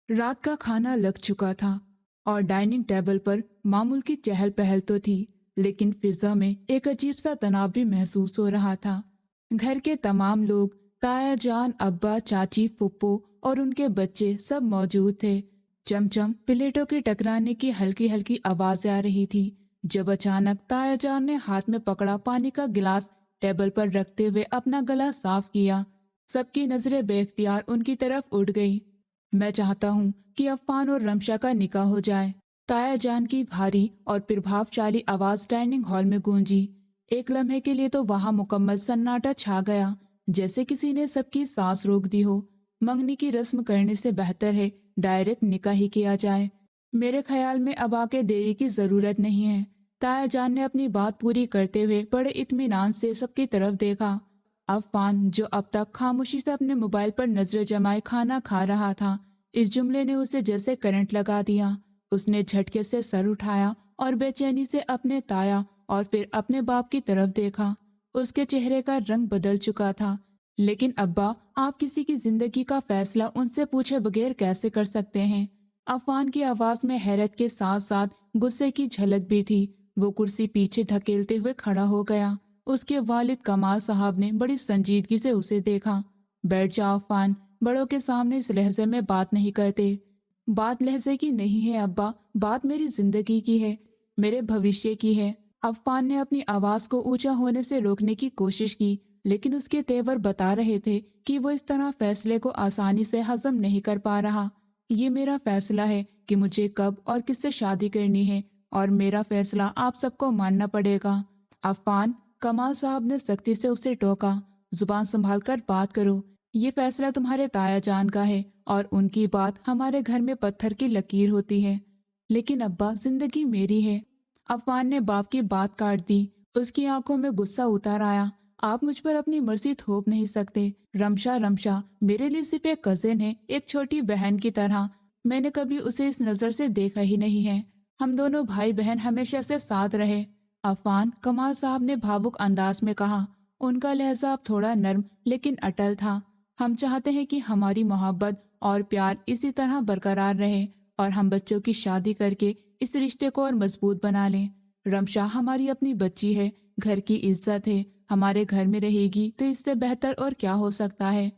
रात का खाना लग चुका था और डाइनिंग टेबल पर मामूल की चहल पहल तो थी, लेकिन फिजा में एक अजीब सा तनाव भी महसूस हो रहा था। घर के तमाम लोग, ताया जान, अब्बा, चाची, फुप्पो और उनके बच्चे सब मौजूद थे। चमचम प्लेटों के टकराने की हल्की हल्की आवाज आ रही थी, जब अचानक ताया जान ने हाथ में पकड़ा पानी का गिलास टेबल पर रखते हुए अपना गला साफ किया। सबकी नजरें बेख्तियार उनकी तरफ उड़ गई। मैं चाहता हूँ कि अफ़ान और रमशा का निकाह हो जाए। ताया जान की भारी और प्रभावशाली आवाज डाइनिंग हॉल में गूंजी। एक लम्हे के लिए तो वहां मुकम्मल सन्नाटा छा गया, जैसे किसी ने सबकी सांस रोक दी हो। मंगनी की रस्म करने से बेहतर है डायरेक्ट निकाह ही किया जाए। मेरे ख्याल में अब आके देरी की जरूरत नहीं है। ताया जान ने अपनी बात पूरी करते हुए बड़े इत्मीनान से सबकी तरफ देखा। अफ़ान, जो अब तक खामोशी से अपने मोबाइल पर नजर जमाए खाना खा रहा था, इस जुमले ने उसे जैसे करंट लगा दिया। उसने झटके से सर उठाया और बेचैनी से अपने ताया और फिर अपने बाप की तरफ देखा। उसके चेहरे का रंग बदल चुका था। लेकिन अब्बा, आप किसी की जिंदगी का फैसला उनसे पूछे बगैर कैसे कर सकते हैं? अफवान की आवाज में हैरत के साथ साथ गुस्से की झलक भी थी। वो कुर्सी पीछे धकेलते हुए खड़ा हो गया। उसके वालिद कमाल साहब ने बड़ी संजीदगी से उसे देखा। बैठ जाओ अफवान, बड़ों के सामने इस लहजे में बात नहीं करते। बात लहजे की नहीं है अब्बा, बात मेरी जिंदगी की है, मेरे भविष्य की है। अफवान ने अपनी आवाज को ऊंचा होने से रोकने की कोशिश की, लेकिन उसके तेवर बता रहे थे कि वो इस तरह फैसले को आसानी से हजम नहीं कर पा रहा। ये मेरा फैसला है कि मुझे कब और किससे शादी करनी है, और मेरा फैसला आप सबको मानना पड़ेगा। अफवान, कमाल साहब ने सख्ती से उसे टोका, जुबान संभाल कर बात करो। ये फैसला तुम्हारे ताया जान का है और उनकी बात हमारे घर में पत्थर की लकीर होती है। लेकिन अब्बा, जिंदगी मेरी है। अफवान ने बाप की बात काट दी। उसकी आंखों में गुस्सा उतर आया। आप मुझ पर अपनी मर्जी थोप नहीं सकते। रमशा रमशा मेरे लिए सिर्फ एक कजिन है, एक छोटी बहन की तरह। मैंने कभी उसे इस नजर से देखा ही नहीं है। हम दोनों भाई बहन हमेशा से साथ रहे। अफवान, कमाल साहब ने भावुक अंदाज में कहा। उनका लहजा अब थोड़ा नर्म लेकिन अटल था। हम चाहते हैं कि हमारी मोहब्बत और प्यार इसी तरह बरकरार रहे और हम बच्चों की शादी करके इस रिश्ते को और मजबूत बना लें। रमशा हमारी अपनी बच्ची है, घर की इज्जत है, हमारे घर में रहेगी तो इससे बेहतर और क्या हो सकता है।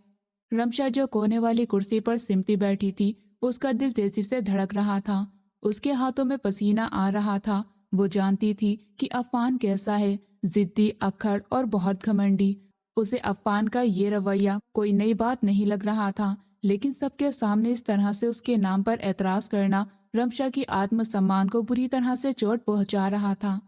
रमशा, जो कोने वाली कुर्सी पर सिमटी बैठी थी, उसका दिल तेजी से धड़क रहा था। उसके हाथों में पसीना आ रहा था। वो जानती थी कि अफान कैसा है, जिद्दी, अक्खड़ और बहुत घमंडी। उसे अफान का ये रवैया कोई नई बात नहीं लग रहा था, लेकिन सबके सामने इस तरह से उसके नाम पर एतराज करना रमशा की आत्मसम्मान को बुरी तरह से चोट पहुंचा रहा था।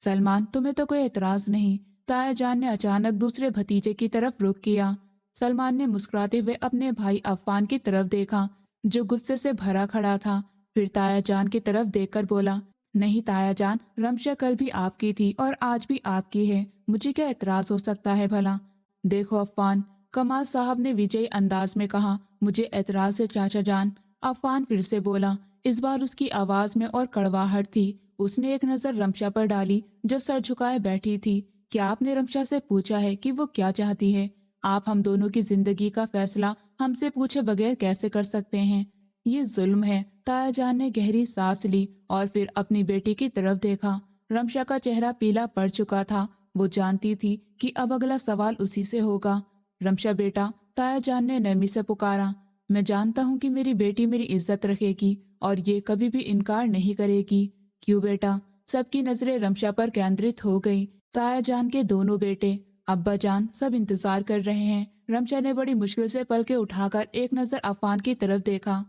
सलमान, तुम्हें तो कोई एतराज नहीं? ताया जान ने अचानक दूसरे भतीजे की तरफ रुख किया। सलमान ने मुस्कुराते हुए अपने भाई अफान की तरफ देखा, जो गुस्से से भरा खड़ा था। फिर ताया जान की तरफ देखकर बोला, नहीं ताया जान, रमशा कल भी आपकी थी और आज भी आपकी है, मुझे क्या एतराज हो सकता है भला? देखो अफान, कमाल साहब ने विजयी अंदाज में कहा, मुझे एतराज है चाचा जान। अफान फिर से बोला। इस बार उसकी आवाज में और कड़वाहट थी। उसने एक नजर रमशा पर डाली, जो सर झुकाए बैठी थी। क्या आपने रमशा से पूछा है कि वो क्या चाहती है? आप हम दोनों की जिंदगी का फैसला हमसे पूछे बगैर कैसे कर सकते हैं? ये जुल्म है। ताया जान ने गहरी सांस ली और फिर अपनी बेटी की तरफ देखा। रमशा का चेहरा पीला पड़ चुका था। वो जानती थी कि अब अगला सवाल उसी से होगा। रमशा बेटा, ताया जान ने नरमी से पुकारा, मैं जानता हूँ कि मेरी बेटी मेरी इज्जत रखेगी और ये कभी भी इनकार नहीं करेगी। क्यों बेटा? सबकी नजरें रमशा पर केंद्रित हो गई। ताया जान के दोनों बेटे, अब्बा जान, सब इंतजार कर रहे हैं। रमशा ने बड़ी मुश्किल से पलके उठाकर एक नजर अफान की तरफ देखा।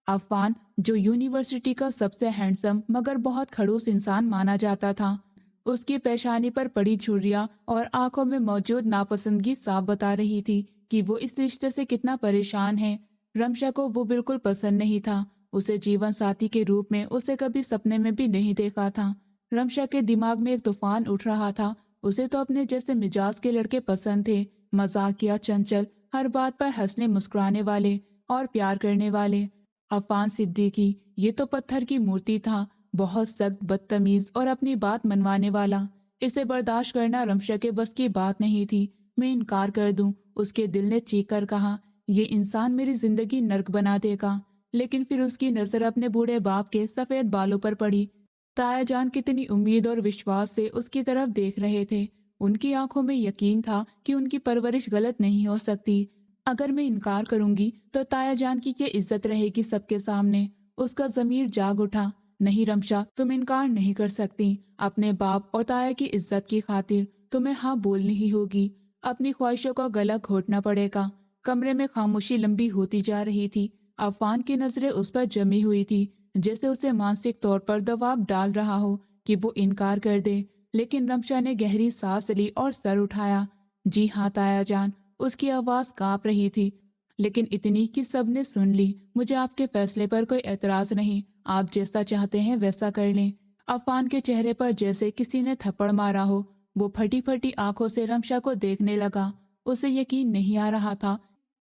अफान, जो यूनिवर्सिटी का सबसे हैंडसम मगर बहुत खड़ूस इंसान माना जाता था, उसकी पेशानी पर पड़ी झुर्रियां और आंखों में मौजूद नापसंदगी साफ बता रही थी कि वो इस रिश्ते से कितना परेशान है। रमशा को वो बिल्कुल पसंद नहीं था। उसे जीवन साथी के रूप में उसे कभी सपने में भी नहीं देखा था। रमशा के दिमाग में एक तूफान उठ रहा था। उसे तो अपने जैसे मिजाज के लड़के पसंद थे, मजाकिया, चंचल, हर बात पर हंसने मुस्कुराने वाले और प्यार करने वाले। अफान सिद्दीकी, ये तो पत्थर की मूर्ति था, बहुत सख्त, बदतमीज और अपनी बात मनवाने वाला। इसे बर्दाश्त करना रमशा के बस की बात नहीं थी। मैं इनकार कर दूं, उसके दिल ने चीख कर कहा, ये इंसान मेरी जिंदगी नर्क बना देगा। लेकिन फिर उसकी नजर अपने बूढ़े बाप के सफेद बालों पर पड़ी। ताया जान कितनी उम्मीद और विश्वास से उसकी तरफ देख रहे थे। उनकी आंखों में यकीन था कि उनकी परवरिश गलत नहीं हो सकती। अगर मैं इनकार करूंगी तो ताया जान की क्या इज्जत रहेगी सबके सामने। उसका जमीर जाग उठा। नहीं रमशा, तुम इनकार नहीं कर सकती। अपने बाप और ताया की इज्जत की खातिर तुम्हें हाँ बोलनी ही होगी। अपनी ख्वाहिशों का गला घोटना पड़ेगा। कमरे में खामोशी लंबी होती जा रही थी। अफान की नजरें उस पर जमी हुई थी, जैसे उसे मानसिक तौर पर दबाव डाल रहा हो कि वो इनकार कर दे। लेकिन रमशा ने गहरी सांस ली और सर उठाया। जी हाँ ताया जान। उसकी आवाज कांप रही थी, लेकिन इतनी कि सबने सुन ली। मुझे आपके फैसले पर कोई एतराज नहीं। आप जैसा चाहते हैं वैसा कर लें। अफान के चेहरे पर जैसे किसी ने थप्पड़ मारा हो। वो फटी फटी आंखों से रमशा को देखने लगा। उसे यकीन नहीं आ रहा था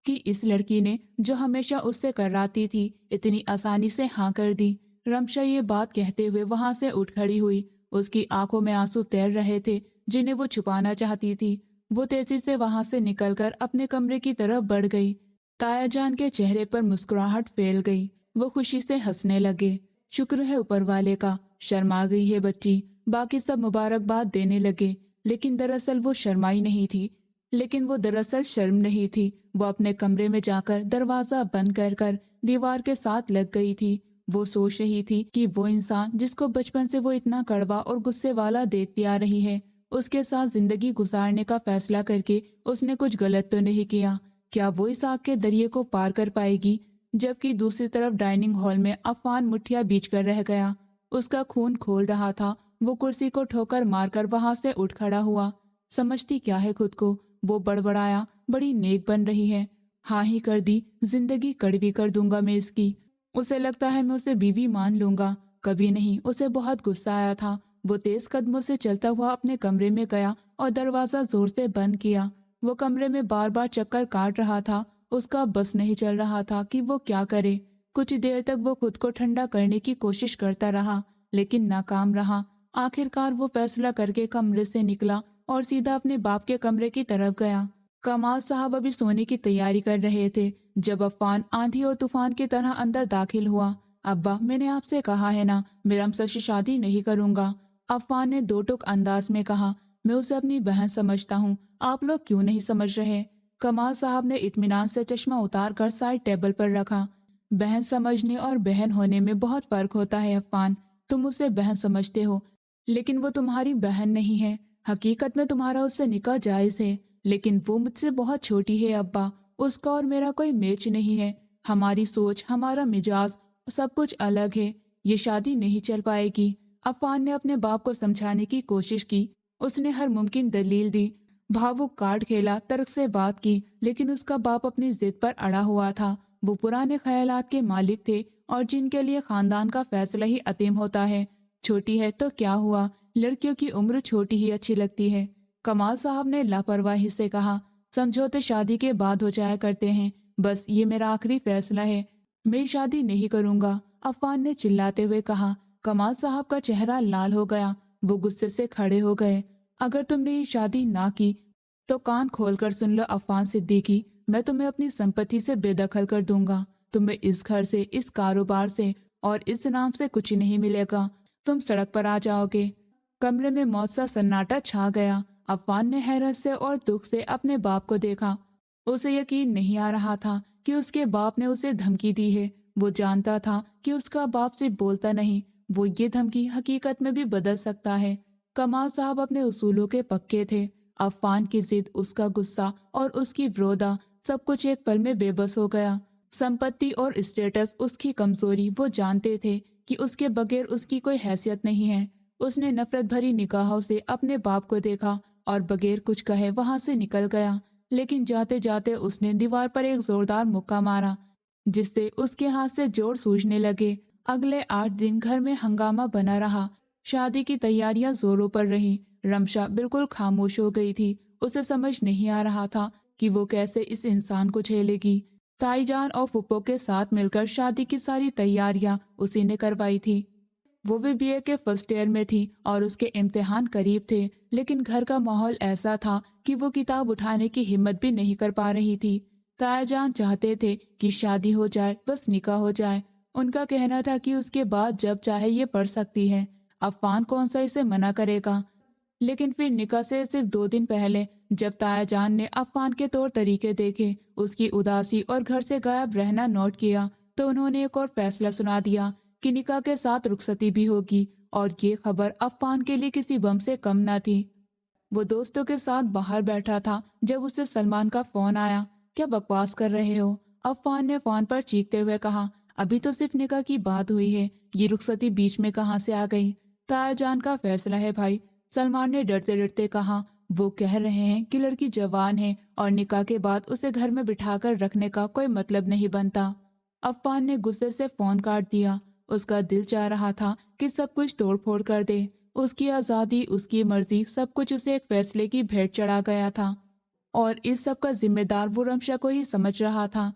कि इस लड़की ने, जो हमेशा उससे कराती थी, इतनी आसानी से हाँ कर दी। रमशा ये बात कहते हुए वहां से उठ खड़ी हुई। उसकी आंखों में आंसू तैर रहे थे जिन्हें वो छुपाना चाहती थी। वो तेजी से वहां से निकलकर अपने कमरे की तरफ बढ़ गई। ताया जान के चेहरे पर मुस्कुराहट फैल गई। वो खुशी से हंसने लगे। शुक्र है ऊपर वाले का, शर्मा गई है बच्ची। बाकी सब मुबारकबाद देने लगे, लेकिन दरअसल वो शर्माई नहीं थी। लेकिन वो दरअसल शर्म नहीं थी। वो अपने कमरे में जाकर दरवाजा बंद कर दीवार के साथ लग गई थी। वो सोच रही थी कि वो इंसान जिसको बचपन से वो इतना कड़वा और गुस्से वाला देखती आ रही है, उसके साथ जिंदगी गुजारने का फैसला करके उसने कुछ गलत तो नहीं किया। क्या वो इस आग के दरिये को पार कर पाएगी? जबकि दूसरी तरफ डाइनिंग हॉल में अफान मुठ्ठियां बीच कर रह गया। उसका खून खोल रहा था। वो कुर्सी को ठोकर मारकर वहां से उठ खड़ा हुआ। समझती क्या है खुद को? वो बड़बड़ाया, बड़ी नेक बन रही है। हाँ ही कर दी, जिंदगी कड़वी कर दूंगा मैं इसकी। उसे लगता है मैं उसे बीवी मान लूंगा। कभी नहीं। उसे बहुत गुस्सा आया था। वो तेज कदमों से चलता हुआ अपने कमरे में गया और दरवाजा जोर से बंद किया। वो कमरे में बार बार चक्कर काट रहा था। उसका बस नहीं चल रहा था कि वो क्या करे। कुछ देर तक वो खुद को ठंडा करने की कोशिश करता रहा, लेकिन नाकाम रहा। आखिरकार वो फैसला करके कमरे से निकला और सीधा अपने बाप के कमरे की तरफ गया। कमाल साहब अभी सोने की तैयारी कर रहे थे जब अफान आंधी और तूफान की तरह अंदर दाखिल हुआ। अब्बा, मैंने आपसे कहा है ना, मैं रमसा से शादी नहीं करूंगा। अफान ने दो टूक अंदाज में कहा। मैं उसे अपनी बहन समझता हूँ, आप लोग क्यों नहीं समझ रहे? कमाल साहब ने इत्मीनान से चश्मा उतार कर साइड टेबल पर रखा। बहन समझने और बहन होने में बहुत फर्क होता है अफान। तुम उसे बहन समझते हो, लेकिन वो तुम्हारी बहन नहीं है। हकीकत में तुम्हारा उससे निकाह जायज है, लेकिन वो मुझसे बहुत छोटी है अब्बा। उसका और मेरा कोई मैच नहीं है। हमारी सोच, हमारा मिजाज, सब कुछ अलग है। ये शादी नहीं चल पाएगी। अफान ने अपने बाप को समझाने की कोशिश की। उसने हर मुमकिन दलील दी, भावुक कार्ड खेला, तर्क से बात की, लेकिन उसका बाप अपनी जिद पर अड़ा हुआ था। वो पुराने ख्यालात के मालिक थे और जिनके लिए खानदान का फैसला ही अतीम होता है। छोटी है तो क्या हुआ, लड़कियों की उम्र छोटी ही अच्छी लगती है। कमाल साहब ने लापरवाही से कहा, समझौते शादी के बाद हो जाया करते हैं। बस ये मेरा आखिरी फैसला है, मैं शादी नहीं करूंगा। अफान ने चिल्लाते हुए कहा। कमाल साहब का चेहरा लाल हो गया। वो गुस्से से खड़े हो गए। अगर तुमने ये शादी ना की तो कान खोलकर सुन लो अफान सिद्दीकी, मैं तुम्हें अपनी संपत्ति से बेदखल कर दूंगा। तुम्हें इस घर से, इस कारोबार से और इस नाम से कुछ नहीं मिलेगा। तुम सड़क पर आ जाओगे। कमरे में मौत सा सन्नाटा छा गया। अफान ने हैरत से और दुख से अपने बाप को देखा। उसे यकीन नहीं आ रहा था कि उसके बाप ने उसे धमकी दी है। वो जानता था कि उसका बाप सिर्फ बोलता नहीं, वो ये धमकी हकीकत में भी बदल सकता है। कमाल साहब अपने उसूलों के पक्के थे। अफान की जिद, उसका गुस्सा और उसकी विरोधा, सब कुछ एक पल में बेबस हो गया। संपत्ति और स्टेटस उसकी कमजोरी, वो जानते थे कि उसके बगैर उसकी कोई हैसियत नहीं है। उसने नफरत भरी निगाहों से अपने बाप को देखा और बगैर कुछ कहे वहां से निकल गया। लेकिन जाते जाते उसने दीवार पर एक जोरदार मुक्का मारा, जिससे उसके हाथ से जोड़ सूझने लगे। अगले 8 दिन घर में हंगामा बना रहा। शादी की तैयारियां जोरों पर रही। रमशा बिल्कुल खामोश हो गई थी। उसे समझ नहीं आ रहा था कि वो कैसे इस इंसान को झेलेगी। ताईजान और फुप्पो के साथ मिलकर शादी की सारी तैयारियां उसी ने करवाई थी। वो भी बीए के फर्स्ट ईयर में थी और उसके इम्तिहान करीब थे, लेकिन घर का माहौल ऐसा था कि वो किताब उठाने की हिम्मत भी नहीं कर पा रही थी। तायाजान चाहते थे कि शादी हो जाए, बस निकाह हो जाए। उनका कहना था कि उसके बाद जब चाहे ये पढ़ सकती है, अफान कौन सा इसे मना करेगा। लेकिन फिर निकाह से सिर्फ 2 दिन पहले जब तायाजान ने अफान के तौर तरीके देखे, उसकी उदासी और घर से गायब रहना नोट किया, तो उन्होंने एक और फैसला सुना दिया कि निकाह के साथ रुखसती भी होगी। और ये खबर अफान के लिए किसी बम से कम न थी। वो दोस्तों के साथ बाहर बैठा था जब उसे सलमान का फोन आया। क्या बकवास कर रहे हो? अफान ने फोन पर चीखते हुए कहा। अभी तो सिर्फ निकाह की बात हुई है, ये रुखसती बीच में कहाँ से आ गई? तायाजान का फैसला है भाई, सलमान ने डरते डरते कहा। वो कह रहे हैं कि लड़की जवान है और निकाह के बाद उसे घर में बिठाकर रखने का कोई मतलब नहीं बनता। अफान ने गुस्से से फोन काट दिया। उसका दिल चाह रहा था कि सब कुछ तोड़फोड़ कर दे। उसकी आज़ादी, उसकी मर्जी, सब कुछ उसे एक फैसले की भेंट चढ़ा गया था। और इस सब का जिम्मेदार वो रमशा को ही समझ रहा था।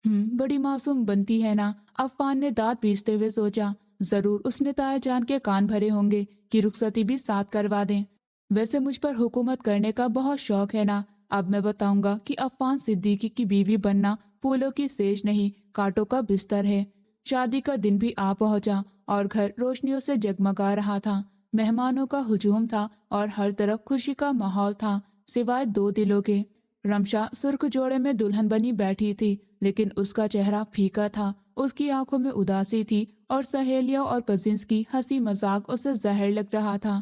बड़ी मासूम बनती है ना, अफान ने दांत पीसते हुए सोचा। जरूर उसने तायाजान के कान भरे होंगे कि रुखसती भी साथ करवा दें। वैसे मुझ पर हुकूमत करने का बहुत शौक है ना। अब मैं बताऊंगा कि अफान सिद्दीकी की बीवी बनना फूलों की सेज नहीं, कांटों का बिस्तर है। शादी का दिन भी आ पहुंचा और घर रोशनियों से जगमगा रहा था। मेहमानों का हुजूम था और हर तरफ खुशी का माहौल था, सिवाय 2 दिलों के। रमशा सुर्ख जोड़े में दुल्हन बनी बैठी थी, लेकिन उसका चेहरा फीका था। उसकी आंखों में उदासी थी और सहेलियों और कजिन्स की हंसी मजाक उसे जहर लग रहा था।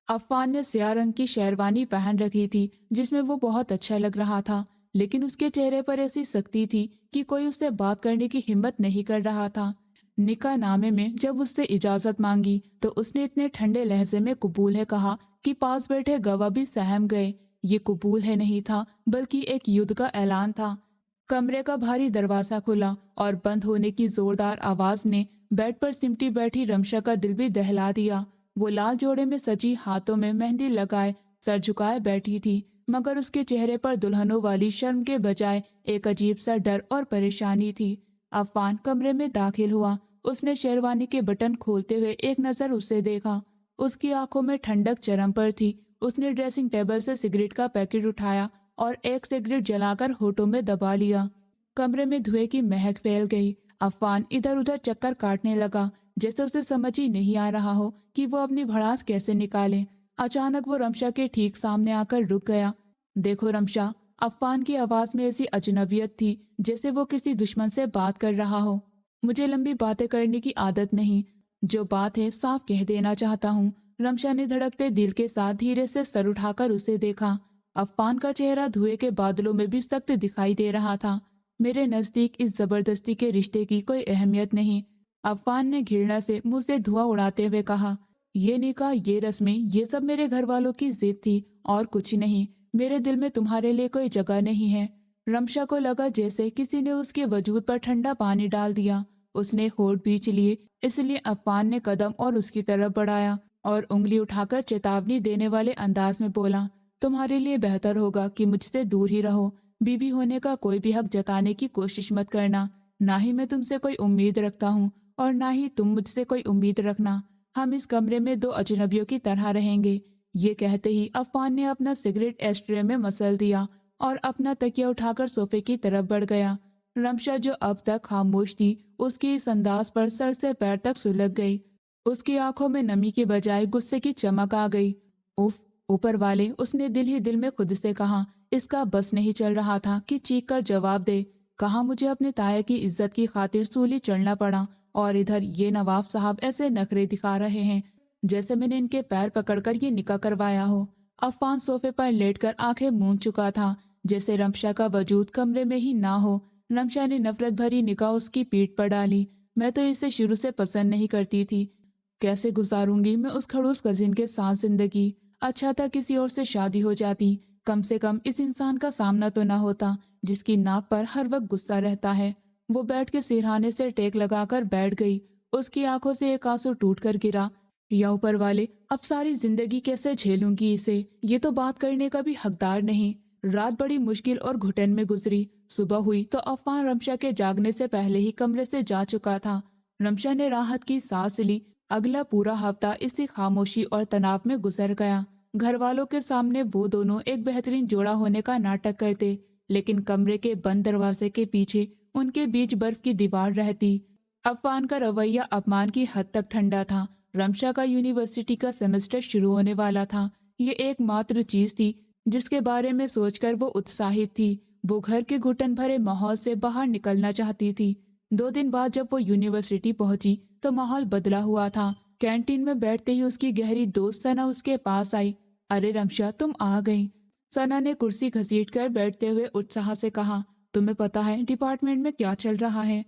अफान ने स्याह रंग की शेरवानी पहन रखी थी, जिसमें वो बहुत अच्छा लग रहा था, लेकिन उसके चेहरे पर ऐसी सख्ती थी कि कोई उससे बात करने की हिम्मत नहीं कर रहा था। निकाह नामे में जब उससे इजाजत मांगी तो उसने इतने ठंडे लहजे में कबूल है कहा कि पास बैठे गवाह भी सहम गए। ये कबूल है नहीं था, बल्कि एक युद्ध का ऐलान था। कमरे का भारी दरवाजा खुला और बंद होने की जोरदार आवाज ने बेड पर सिमटी बैठी रमशा का दिल भी दहला दिया। वो लाल जोड़े में सजी, हाथों में मेहंदी लगाए, सर झुकाए बैठी थी, मगर उसके चेहरे पर दुल्हनों वाली शर्म के बजाय एक अजीब सा डर और परेशानी थी। अफान कमरे में दाखिल हुआ। उसने शेरवानी के बटन खोलते हुए एक नजर उसे देखा। उसकी आंखों में ठंडक चरम पर थी। उसने ड्रेसिंग टेबल से सिगरेट का पैकेट उठाया और एक सिगरेट जलाकर होठों में दबा लिया। कमरे में धुएं की महक फैल गई। अफान इधर उधर चक्कर काटने लगा, जैसे उसे समझ ही नहीं आ रहा हो कि वो अपनी भड़ास कैसे निकाले। अचानक वो रमशा के ठीक सामने आकर रुक गया। देखो रमशा, अफान की आवाज में ऐसी अजनबियत थी जैसे वो किसी दुश्मन से बात कर रहा हो। मुझे लंबी बातें करने की आदत नहीं, जो बात है साफ कह देना चाहता हूँ। रमशा ने धड़कते दिल के साथ धीरे से सर उठाकर उसे देखा। अफान का चेहरा धुएं के बादलों में भी सख्त दिखाई दे रहा था। मेरे नजदीक इस जबरदस्ती के रिश्ते की कोई अहमियत नहीं, अफान ने घृणा से मुंह से धुआं उड़ाते हुए कहा। ये निकाह, ये रस्में, ये सब मेरे घर वालों की जिद थी और कुछ नहीं। मेरे दिल में तुम्हारे लिए कोई जगह नहीं है। रमशा को लगा जैसे किसी ने उसके वजूद पर ठंडा पानी डाल दिया। उसने होठ भींच लिए, इसलिए अफान ने कदम और उसकी तरफ बढ़ाया और उंगली उठाकर चेतावनी देने वाले अंदाज में बोला। तुम्हारे लिए बेहतर होगा कि मुझसे दूर ही रहो। बीवी होने का कोई भी हक जताने की कोशिश मत करना। ना ही मैं तुमसे कोई उम्मीद रखता हूँ और ना ही तुम मुझसे कोई उम्मीद रखना। हम इस कमरे में 2 अजनबियों की तरह रहेंगे। ये कहते ही अफान ने अपना सिगरेट एस्ट्रे में मसल दिया और अपना तकिया उठाकर सोफे की तरफ बढ़ गया। रमशा, जो अब तक खामोश थी, उसके इस अंदाज पर सर से पैर तक सुलग गई। उसकी आंखों में नमी के बजाय गुस्से की चमक आ गई। उफ, ऊपर वाले, उसने दिल ही दिल में खुद से कहा। इसका बस नहीं चल रहा था कि चीख कर जवाब दे। कहा मुझे अपने ताया की इज्जत की खातिर सूली चढ़ना पड़ा और इधर ये नवाब साहब ऐसे नखरे दिखा रहे हैं जैसे मैंने इनके पैर पकड़कर ये निकाह करवाया हो। अफान सोफे पर लेटकर आंखें मूंद चुका था, जैसे रमशा का वजूद कमरे में ही ना हो। रमशा ने नफरत भरी निगाह उसकी पीठ पर डाली। मैं तो इसे शुरू से पसंद नहीं करती थी। कैसे गुजारूंगी मैं उस खड़ूस कजिन के साथ जिंदगी। अच्छा था किसी और से शादी हो जाती, कम से कम इस इंसान का सामना तो ना होता जिसकी नाक पर हर वक्त गुस्सा रहता है। वो बैठ के सिरहाने से टेक लगाकर बैठ गई। उसकी आंखों से एक आंसू टूट कर गिरा। या ऊपर वाले, अब सारी जिंदगी कैसे झेलूंगी इसे, ये तो बात करने का भी हकदार नहीं। रात बड़ी मुश्किल और घुटन में गुजरी। सुबह हुई तो अफान रमशा के जागने से पहले ही कमरे से जा चुका था। रमशा ने राहत की सांस ली। अगला पूरा हफ्ता इसी खामोशी और तनाव में गुजर गया। घर वालों के सामने वो दोनों एक बेहतरीन जोड़ा होने का नाटक करते, लेकिन कमरे के बंद दरवाजे के पीछे उनके बीच बर्फ की दीवार रहती। अफवान का रवैया अपमान की हद तक ठंडा था। रमशा का यूनिवर्सिटी का सेमेस्टर शुरू होने वाला था। ये एकमात्र चीज थी जिसके बारे में सोचकर वो उत्साहित थी। वो घर के घुटन भरे माहौल से बाहर निकलना चाहती थी। 2 दिन बाद जब वो यूनिवर्सिटी पहुंची तो माहौल बदला हुआ था। कैंटीन में बैठते ही उसकी गहरी दोस्त सना उसके पास आई। अरे रमशा, तुम आ गई। सना ने कुर्सी घसीटकर बैठते हुए उत्साह से कहा, तुम्हें पता है डिपार्टमेंट में क्या चल रहा है?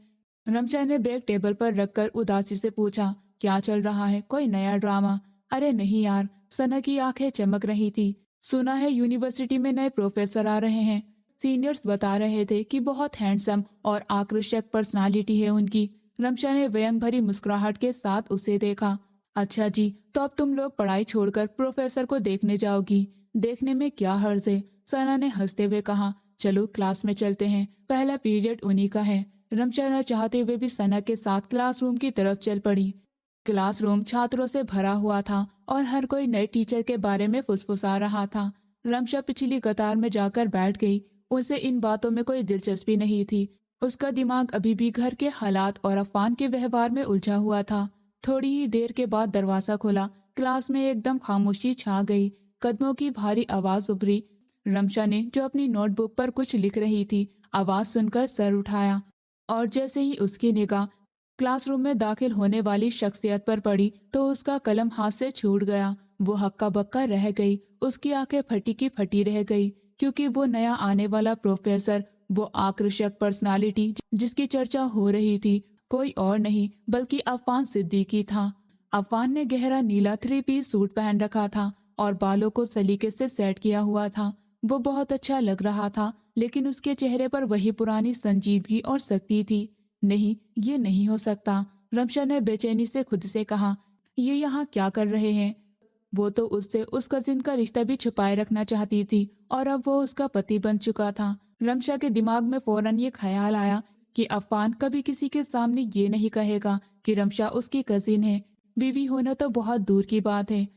रमशा ने बैग टेबल पर रखकर उदासी से पूछा, क्या चल रहा है? कोई नया ड्रामा? अरे नहीं यार, सना की आंखें चमक रही थी। सुना है यूनिवर्सिटी में नए प्रोफेसर आ रहे हैं। सीनियर्स बता रहे थे कि बहुत हैंडसम और आकर्षक पर्सनालिटी है उनकी। रमशा ने व्यंग भरी मुस्कुराहट के साथ उसे देखा। अच्छा जी, तो अब तुम लोग पढ़ाई छोड़कर प्रोफेसर को देखने जाओगी? देखने में क्या हर्ज है? सना ने हंसते हुए कहा, चलो क्लास में चलते हैं, पहला पीरियड उन्हीं का है। रमशा न चाहते हुए भी सना के साथ क्लासरूम की तरफ चल पड़ी। क्लासरूम छात्रों से भरा हुआ था और हर कोई नए टीचर के बारे में फुसफुसा रहा था। रमशा पिछली कतार में जाकर बैठ गई। उसे इन बातों में कोई दिलचस्पी नहीं थी। उसका दिमाग अभी भी घर के हालात और अफवान के व्यवहार में उलझा हुआ था। थोड़ी ही देर के बाद दरवाजा खुला। क्लास में एकदम खामोशी छा गई। कदमों की भारी आवाज उभरी। रमशा ने, जो अपनी नोटबुक पर कुछ लिख रही थी, आवाज सुनकर सर उठाया और जैसे ही उसकी निगाह क्लासरूम में दाखिल होने वाली शख्सियत पर पड़ी तो उसका कलम हाथ से छूट गया। वो हक्का बक्का रह गई। उसकी आंखें फटी की फटी रह गई, क्योंकि वो नया आने वाला प्रोफेसर, वो आकर्षक पर्सनालिटी जिसकी चर्चा हो रही थी, कोई और नहीं बल्कि अफवान सिद्दीकी था। अफवान ने गहरा नीला 3 पीस सूट पहन रखा था और बालों को सलीके से सेट किया हुआ था। वो बहुत अच्छा लग रहा था, लेकिन उसके चेहरे पर वही पुरानी संजीदगी और सख्ती थी। नहीं, ये नहीं हो सकता। रमशा ने बेचैनी से खुद से कहा, ये यहाँ क्या कर रहे हैं? वो तो उससे उस कजिन का रिश्ता भी छुपाए रखना चाहती थी और अब वो उसका पति बन चुका था। रमशा के दिमाग में फौरन ये ख्याल आया कि अफवान कभी किसी के सामने ये नहीं कहेगा कि रमशा उसकी कजिन है। बीवी होना तो बहुत दूर की बात है।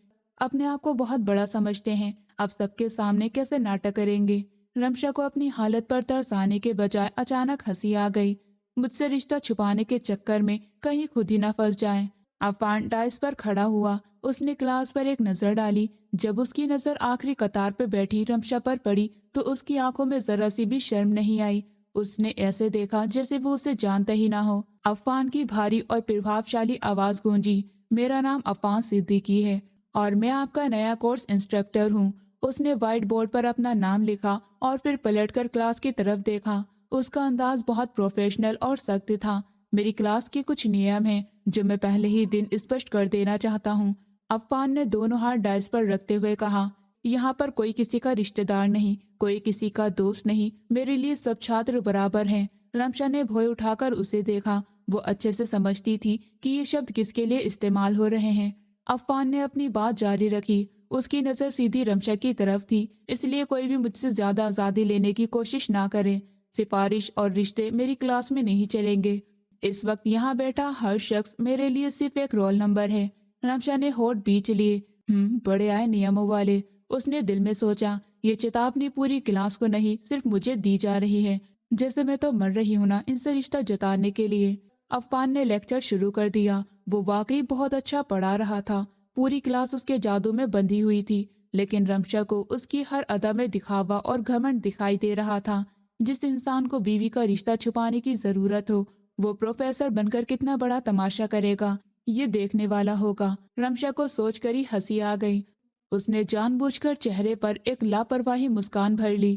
अपने आप को बहुत बड़ा समझते हैं, अब सबके सामने कैसे नाटक करेंगे? रमशा को अपनी हालत पर तरस आने के बजाय अचानक हंसी आ गई। मुझसे रिश्ता छुपाने के चक्कर में कहीं खुद ही ना फंस जाएं। अफवान डाइस पर खड़ा हुआ। उसने क्लास पर एक नजर डाली। जब उसकी नजर आखिरी कतार पर बैठी रमशा पर पड़ी तो उसकी आंखों में जरा सी भी शर्म नहीं आई। उसने ऐसे देखा जैसे वो उसे जानता ही ना हो। अफवान की भारी और प्रभावशाली आवाज गूंजी, मेरा नाम अफवान सिद्दीकी है और मैं आपका नया कोर्स इंस्ट्रक्टर हूँ। उसने व्हाइट बोर्ड पर अपना नाम लिखा और फिर पलटकर क्लास की तरफ देखा। उसका अंदाज बहुत प्रोफेशनल और सख्त था। मेरी क्लास के कुछ नियम हैं जो मैं पहले ही दिन स्पष्ट कर देना चाहता हूँ। अफवान ने दोनों हाथ डाइस पर रखते हुए कहा, यहाँ पर कोई किसी का रिश्तेदार नहीं, कोई किसी का दोस्त नहीं, मेरे लिए सब छात्र बराबर हैं। रमशा ने भौं उठाकर उसे देखा। वो अच्छे से समझती थी कि ये शब्द किसके लिए इस्तेमाल हो रहे हैं। अफवान ने अपनी बात जारी रखी। उसकी नजर सीधी रमशा की तरफ थी, इसलिए कोई भी मुझसे ज्यादा आजादी लेने की कोशिश ना करे। सिफारिश और रिश्ते मेरी क्लास में नहीं चलेंगे। इस वक्त यहाँ बैठा हर शख्स मेरे लिए सिर्फ एक रोल नंबर है। रमशा ने होठ बीच लिए। बड़े आए नियमों वाले। उसने दिल में सोचा, ये चेतावनी पूरी क्लास को नहीं सिर्फ मुझे दी जा रही है। जैसे मैं तो मर रही हूं ना इनसे रिश्ता जताने के लिए। अफवान ने लेक्चर शुरू कर दिया। वो वाकई बहुत अच्छा पढ़ा रहा था। पूरी क्लास उसके जादू में बंधी हुई थी, लेकिन रमशा को उसकी हर अदा में दिखावा और घमंड दिखाई दे रहा था। जिस इंसान को बीवी का रिश्ता छुपाने की जरूरत हो, वो प्रोफेसर बनकर कितना बड़ा तमाशा करेगा, ये देखने वाला होगा। रमशा को सोचकर ही हंसी आ गई। उसने जानबूझकर चेहरे पर एक लापरवाही मुस्कान भर ली।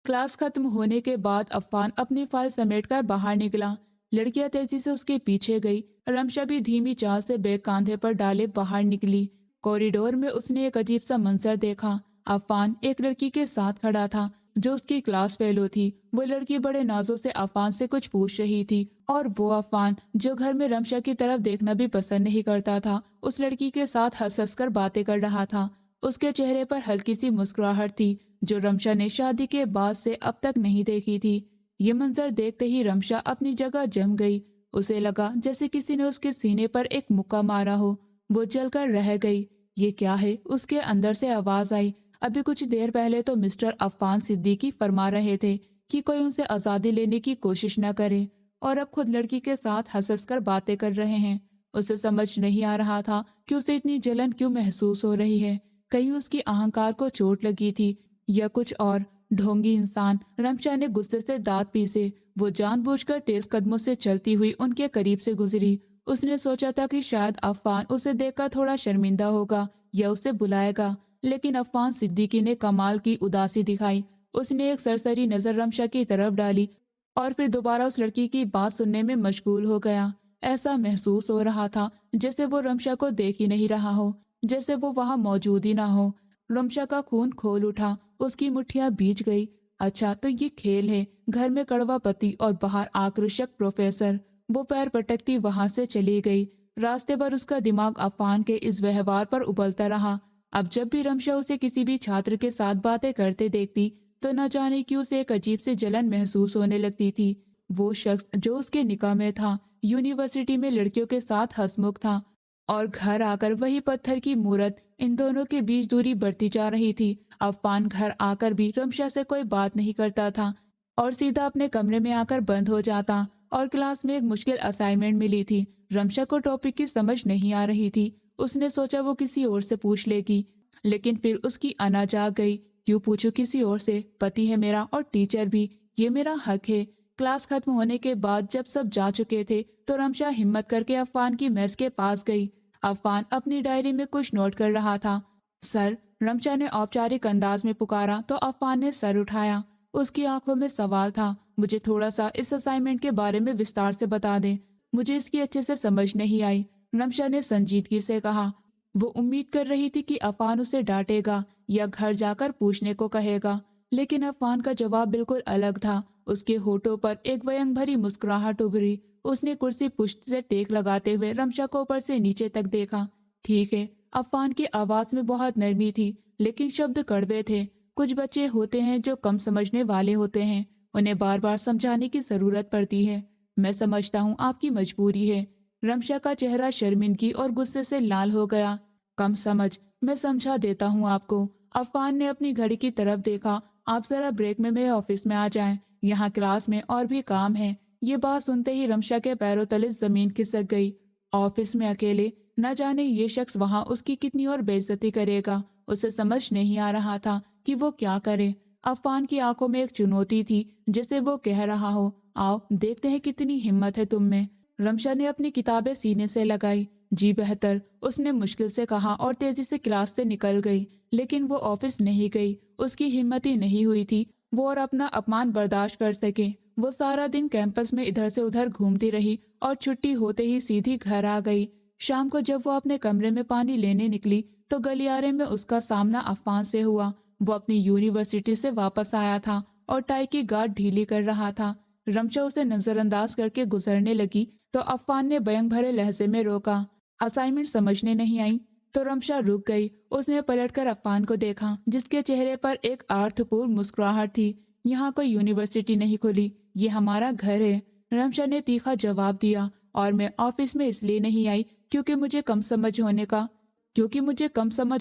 क्लास खत्म होने के बाद अफवान अपनी फाइल समेटकर बाहर निकला। लड़कियां तेजी से उसके पीछे गई। रमशा भी धीमी चाल से बैग कांधे पर डाले बाहर निकली। कॉरिडोर में उसने एक अजीब सा मंजर देखा। अफवान एक लड़की के साथ खड़ा था जो उसकी क्लास फेलो थी। वो लड़की बड़े नाजों से अफवान से कुछ पूछ रही थी और वो अफवान, जो घर में रमशा की तरफ देखना भी पसंद नहीं करता था, उस लड़की के साथ हंस हंस कर बातें कर रहा था। उसके चेहरे पर हल्की सी मुस्कुराहट थी जो रमशा ने शादी के बाद से अब तक नहीं देखी थी। ये मंजर देखते ही रमशा अपनी जगह जम गई। उसे लगा जैसे किसी ने उसके सीने पर एक मुक्का मारा हो। वो जलकर रह गई। ये क्या है? उसके अंदर से आवाज आई, अभी कुछ देर पहले तो मिस्टर अफवान सिद्दीकी फरमा रहे थे कि कोई उनसे आज़ादी लेने की कोशिश न करे, और अब खुद लड़की के साथ हंस कर बातें कर रहे हैं। उसे समझ नहीं आ रहा था कि उसे इतनी जलन क्यों महसूस हो रही है। कहीं उसकी अहंकार को चोट लगी थी या कुछ और। ढोंगी इंसान, रमशा ने गुस्से से दांत पीसे। वो जानबूझकर तेज कदमों से चलती हुई उनके करीब से गुजरी। उसने सोचा था कि शायद अफान उसे देखकर थोड़ा शर्मिंदा होगा या उसे बुलाएगा, लेकिन अफान सिद्दीकी ने कमाल की उदासी दिखाई। उसने एक सरसरी नजर रमशा की तरफ डाली और फिर दोबारा उस लड़की की बात सुनने में मशगूल हो गया। ऐसा महसूस हो रहा था जैसे वो रमशा को देख ही नहीं रहा हो, जैसे वो वहां मौजूद ही ना हो। रमशा का खून खोल उठा, उसकी मुठ्ठियां भीज गई। अच्छा, तो ये खेल है। घर में कड़वा पति और बाहर आकर्षक प्रोफेसर। वो पैर पटकती वहां से चली गई। रास्ते पर उसका दिमाग अफान के इस व्यवहार पर उबलता रहा। अब जब भी रमशा उसे किसी भी छात्र के साथ बातें करते देखती तो न जाने क्यों उसे एक अजीब सी जलन महसूस होने लगती थी। वो शख्स जो उसके निकाह में था, यूनिवर्सिटी में लड़कियों के साथ हंसमुख था, और घर आकर वही पत्थर की मूरत। इन दोनों के बीच दूरी बढ़ती जा रही थी। अफान घर आकर भी रमशा से कोई बात नहीं करता था और सीधा अपने कमरे में आकर बंद हो जाता। और क्लास में एक मुश्किल असाइनमेंट मिली थी। रमशा को टॉपिक की समझ नहीं आ रही थी। उसने सोचा वो किसी और से पूछ लेगी, लेकिन फिर उसकी अना जाग गई। क्यों पूछूं किसी और से? पति है मेरा और टीचर भी, ये मेरा हक है। क्लास खत्म होने के बाद जब सब जा चुके थे तो रमशा हिम्मत करके अफान की मेस के पास गई। अफान अपनी डायरी में कुछ नोट कर रहा था। सर, रमशा ने औपचारिक अंदाज में पुकारा तो अफान ने सर उठाया। उसकी आंखों में सवाल था। मुझे थोड़ा सा इस असाइनमेंट के बारे में विस्तार से बता दें, मुझे इसकी अच्छे से समझ नहीं आई, रमशा ने संजीदगी से कहा। वो उम्मीद कर रही थी कि अफान उसे डांटेगा या घर जाकर पूछने को कहेगा, लेकिन अफान का जवाब बिल्कुल अलग था। उसके होठों पर एक व्यंग भरी मुस्कुराहट उभरी। उसने कुर्सी पुष्ट से टेक लगाते हुए रमशा को ऊपर से नीचे तक देखा। ठीक है। अफान की आवाज में बहुत नरमी थी, लेकिन शब्द कड़वे थे। कुछ बच्चे होते हैं जो कम समझने वाले होते हैं, उन्हें बार बार समझाने की जरूरत पड़ती है। मैं समझता हूँ आपकी मजबूरी है। रमशा का चेहरा शर्मिंदगी और गुस्से से लाल हो गया। कम समझ, मैं समझा देता हूँ आपको। अफान ने अपनी घड़ी की तरफ देखा। आप जरा ब्रेक में मेरे ऑफिस में आ जाएं, यहाँ क्लास में और भी काम है। ये बात सुनते ही रमशा के पैरों तले जमीन खिसक गई। ऑफिस में अकेले, न जाने ये शख्स वहां उसकी कितनी और बेइज्जती करेगा। उसे समझ नहीं आ रहा था कि वो क्या करे। अफान की आंखों में एक चुनौती थी, जैसे वो कह रहा हो, आओ देखते हैं कितनी हिम्मत है तुम में। रमशा ने अपनी किताबें सीने से लगाई। जी बेहतर, उसने मुश्किल से कहा और तेजी से क्लास से निकल गई। लेकिन वो ऑफिस नहीं गई। उसकी हिम्मत ही नहीं हुई थी वो और अपना अपमान बर्दाश्त कर सके। वो सारा दिन कैंपस में इधर से उधर घूमती रही और छुट्टी होते ही सीधी घर आ गई। शाम को जब वो अपने कमरे में पानी लेने निकली तो गलियारे में उसका सामना अफवान से हुआ। वो अपनी यूनिवर्सिटी से वापस आया था और टाई की गांठ ढीली कर रहा था। रमशा उसे नजरअंदाज करके गुजरने लगी तो अफवान ने भयंग भरे लहजे में रोका। असाइनमेंट समझने नहीं आई? तो रमशा रुक गई। उसने पलटकर अफवान को देखा, जिसके चेहरे पर एक अर्थपूर्ण मुस्कुराहट थी। यहाँ कोई यूनिवर्सिटी नहीं खुली, ये हमारा घर है। रमशा ने तीखा जवाब दिया, और मैं ऑफिस में इसलिए नहीं आई क्योंकि मुझे कम समझ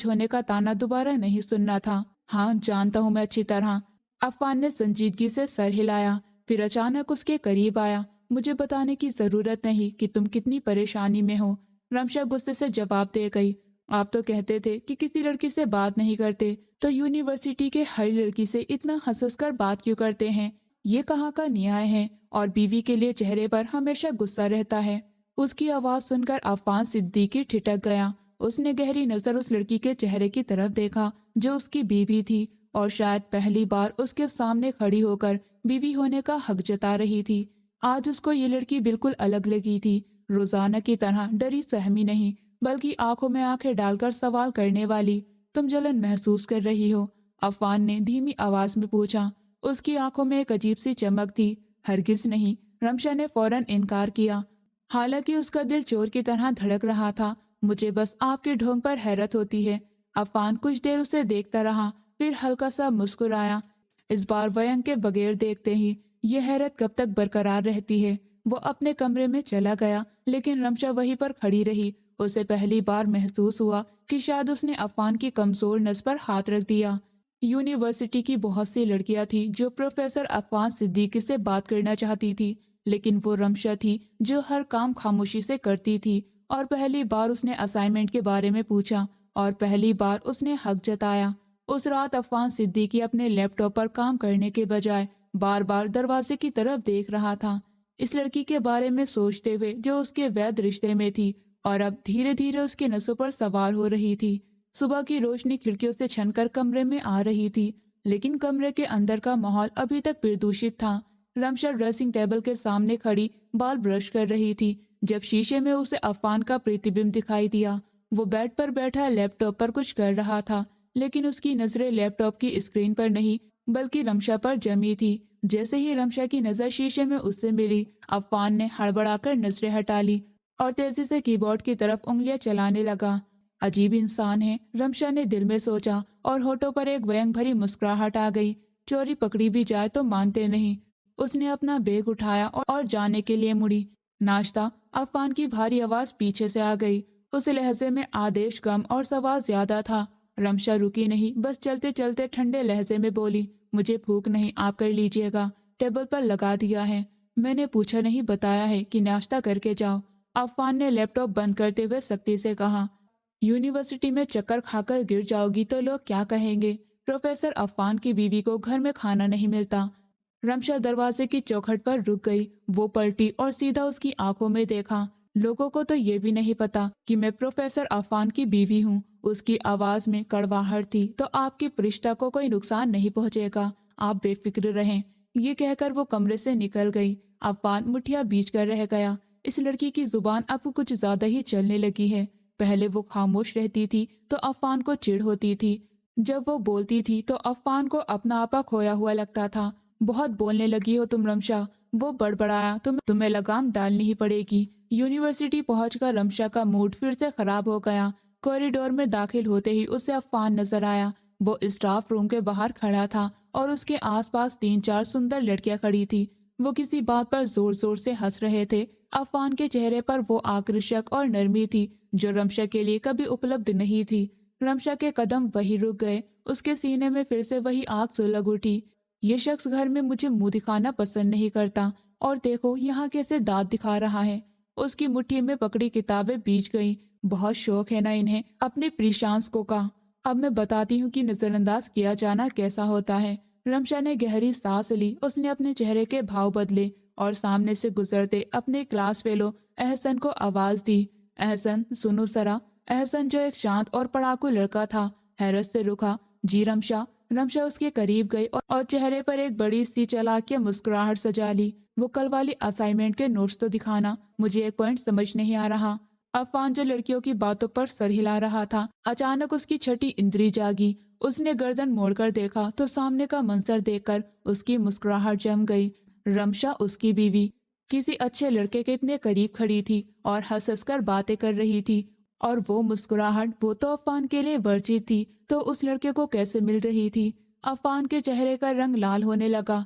होने का ताना दोबारा नहीं सुनना था। हाँ, जानता हूँ मैं अच्छी तरह। अफवान ने संजीदगी से सर हिलाया, फिर अचानक उसके करीब आया। मुझे बताने की जरूरत नहीं कि तुम कितनी परेशानी में हो, रमशा गुस्से से जवाब दे गई। आप तो कहते थे कि किसी लड़की से बात नहीं करते, तो यूनिवर्सिटी के हर लड़की से इतना हंस-हंस बात क्यों करते हैं? ये कहाँ का न्याय है? और बीवी के लिए चेहरे पर हमेशा गुस्सा रहता है। उसकी आवाज सुनकर अफवान सिद्दीकी ठिठक गया। उसने गहरी नजर उस लड़की के चेहरे की तरफ देखा जो उसकी बीवी थी, और शायद पहली बार उसके सामने खड़ी होकर बीवी होने का हक जता रही थी। आज उसको ये लड़की बिल्कुल अलग लगी थी। रोजाना की तरह डरी सहमी नहीं, बल्कि आंखों में आंखें डालकर सवाल करने वाली। तुम जलन महसूस कर रही हो? अफवान ने धीमी आवाज में पूछा। उसकी आंखों में एक अजीब सी चमक थी। हरगिज नहीं, रमशा ने फौरन इनकार किया, हालांकि उसका दिल चोर की तरह धड़क रहा था। मुझे बस आपके ढोंग पर हैरत होती है। अफवान कुछ देर उसे देखता रहा, फिर हल्का सा मुस्कुराया। इस बार वयंग के बगैर देखते ही यह हैरत कब तक बरकरार रहती है। वो अपने कमरे में चला गया, लेकिन रमशा वहीं पर खड़ी रही। उसे पहली बार महसूस हुआ कि शायद उसने अफवान की कमजोर नस पर हाथ रख दिया। यूनिवर्सिटी की बहुत सी लड़कियां थी जो प्रोफेसर अफवान सिद्दीकी से बात करना चाहती थी, लेकिन वो रमशा थी जो हर काम खामोशी से करती थी। और पहली बार उसने असाइनमेंट के बारे में पूछा और पहली बार उसने हक जताया। उस रात अफवान सिद्दीकी अपने लैपटॉप पर काम करने के बजाय बार बार दरवाजे की तरफ देख रहा था, इस लड़की के बारे में सोचते हुए जो उसके वैध रिश्ते में थी और अब धीरे धीरे उसके नसों पर सवार हो रही थी। सुबह की रोशनी खिड़कियों से छनकर कमरे में आ रही थी, लेकिन कमरे के अंदर का माहौल अभी तक प्रदूषित था। रमशा ड्रेसिंग टेबल के सामने खड़ी बाल ब्रश कर रही थी जब शीशे में उसे अफान का प्रतिबिंब दिखाई दिया। वो बेड पर बैठा लैपटॉप पर कुछ कर रहा था, लेकिन उसकी नजरें लैपटॉप की स्क्रीन पर नहीं बल्कि रमशा पर जमी थी। जैसे ही रमशा की नजर शीशे में उससे मिली, अफान ने हड़बड़ाकर नजरें हटा ली और तेजी से कीबोर्ड की तरफ उंगलियां चलाने लगा। अजीब इंसान है, रमशा ने दिल में सोचा और होठों पर एक व्यंग भरी मुस्कुराहट आ गई। चोरी पकड़ी भी जाए तो मानते नहीं। उसने अपना बैग उठाया और जाने के लिए मुड़ी। नाश्ता, अफान की भारी आवाज पीछे से आ गई। उस लहजे में आदेश कम और सवाल ज्यादा था। रमशा रुकी नहीं, बस चलते चलते ठंडे लहजे में बोली, मुझे भूख नहीं, आप कर लीजिएगा, टेबल पर लगा दिया है। मैंने पूछा नहीं, बताया है कि नाश्ता करके जाओ। अफान ने लैपटॉप बंद करते हुए सख्ती से कहा। यूनिवर्सिटी में चक्कर खाकर गिर जाओगी तो लोग क्या कहेंगे। प्रोफेसर अफान की बीवी को घर में खाना नहीं मिलता। रमशा दरवाजे की चौखट पर रुक गई। वो पलटी और सीधा उसकी आंखों में देखा। लोगों को तो ये भी नहीं पता कि मैं प्रोफेसर अफान की बीवी हूँ। उसकी आवाज में कड़वाहट थी। तो आपकी प्रतिष्ठा को कोई नुकसान नहीं पहुंचेगा, आप बेफिक्र रहें। ये कहकर वो कमरे से निकल गई। अफान मुठिया बीच कर रह गया। इस लड़की की जुबान अब कुछ ज्यादा ही चलने लगी है। पहले वो खामोश रहती थी तो अफान को चिढ़ होती थी। जब वो बोलती थी तो अफान को अपना आपा खोया हुआ लगता था। बहुत बोलने लगी हो तुम रमशा, वो बड़बड़ाया, तुम्हें लगाम डालनी ही पड़ेगी। यूनिवर्सिटी पहुंचकर रमशा का मूड फिर से खराब हो गया। कॉरिडोर में दाखिल होते ही उसे अफान नजर आया। वो स्टाफ रूम के बाहर खड़ा था और उसके आसपास 3-4 सुंदर लड़कियां खड़ी थी। वो किसी बात पर जोर जोर से हंस रहे थे। अफान के चेहरे पर वो आकर्षक और नरमी थी जो रमशा के लिए कभी उपलब्ध नहीं थी। रमशा के कदम वही रुक गए। उसके सीने में फिर से वही आग सुलग उठी। ये शख्स घर में मुझे मुंह दिखाना पसंद नहीं करता, और देखो यहाँ कैसे दांत दिखा रहा है। उसकी मुट्ठी में पकड़ी किताबें बीच गई। बहुत शौक है ना इन्हें अपने प्रीशांस को का। अब मैं बताती हूँ कि नजरअंदाज किया जाना कैसा होता है। रमशा ने गहरी सांस ली। उसने अपने चेहरे के भाव बदले और सामने से गुजरते अपने क्लास फेलो एहसन को आवाज दी। एहसन, सुनो सरा। एहसन जो एक शांत और पढ़ाकू लड़का था, हैरत से रुका। जी रमशा। रमशा उसके करीब गई और चेहरे पर एक बड़ी सी चालाकिया मुस्कुराहट सजा ली। वो कल वाली असाइनमेंट के नोट्स तो दिखाना, मुझे एक पॉइंट समझ नहीं आ रहा। अफान जो लड़कियों की बातों पर सर हिला रहा था, अचानक उसकी छठी इंद्री जागी। उसने गर्दन मोड़कर देखा तो सामने का मंजर देखकर उसकी मुस्कुराहट जम गई। रमशा उसकी बीवी किसी अच्छे लड़के के इतने करीब खड़ी थी और हंस हंस कर बातें कर रही थी। और वो मुस्कुराहट, वो तो अफान के लिए वर्जित थी, तो उस लड़के को कैसे मिल रही थी। अफान के चेहरे का रंग लाल होने लगा।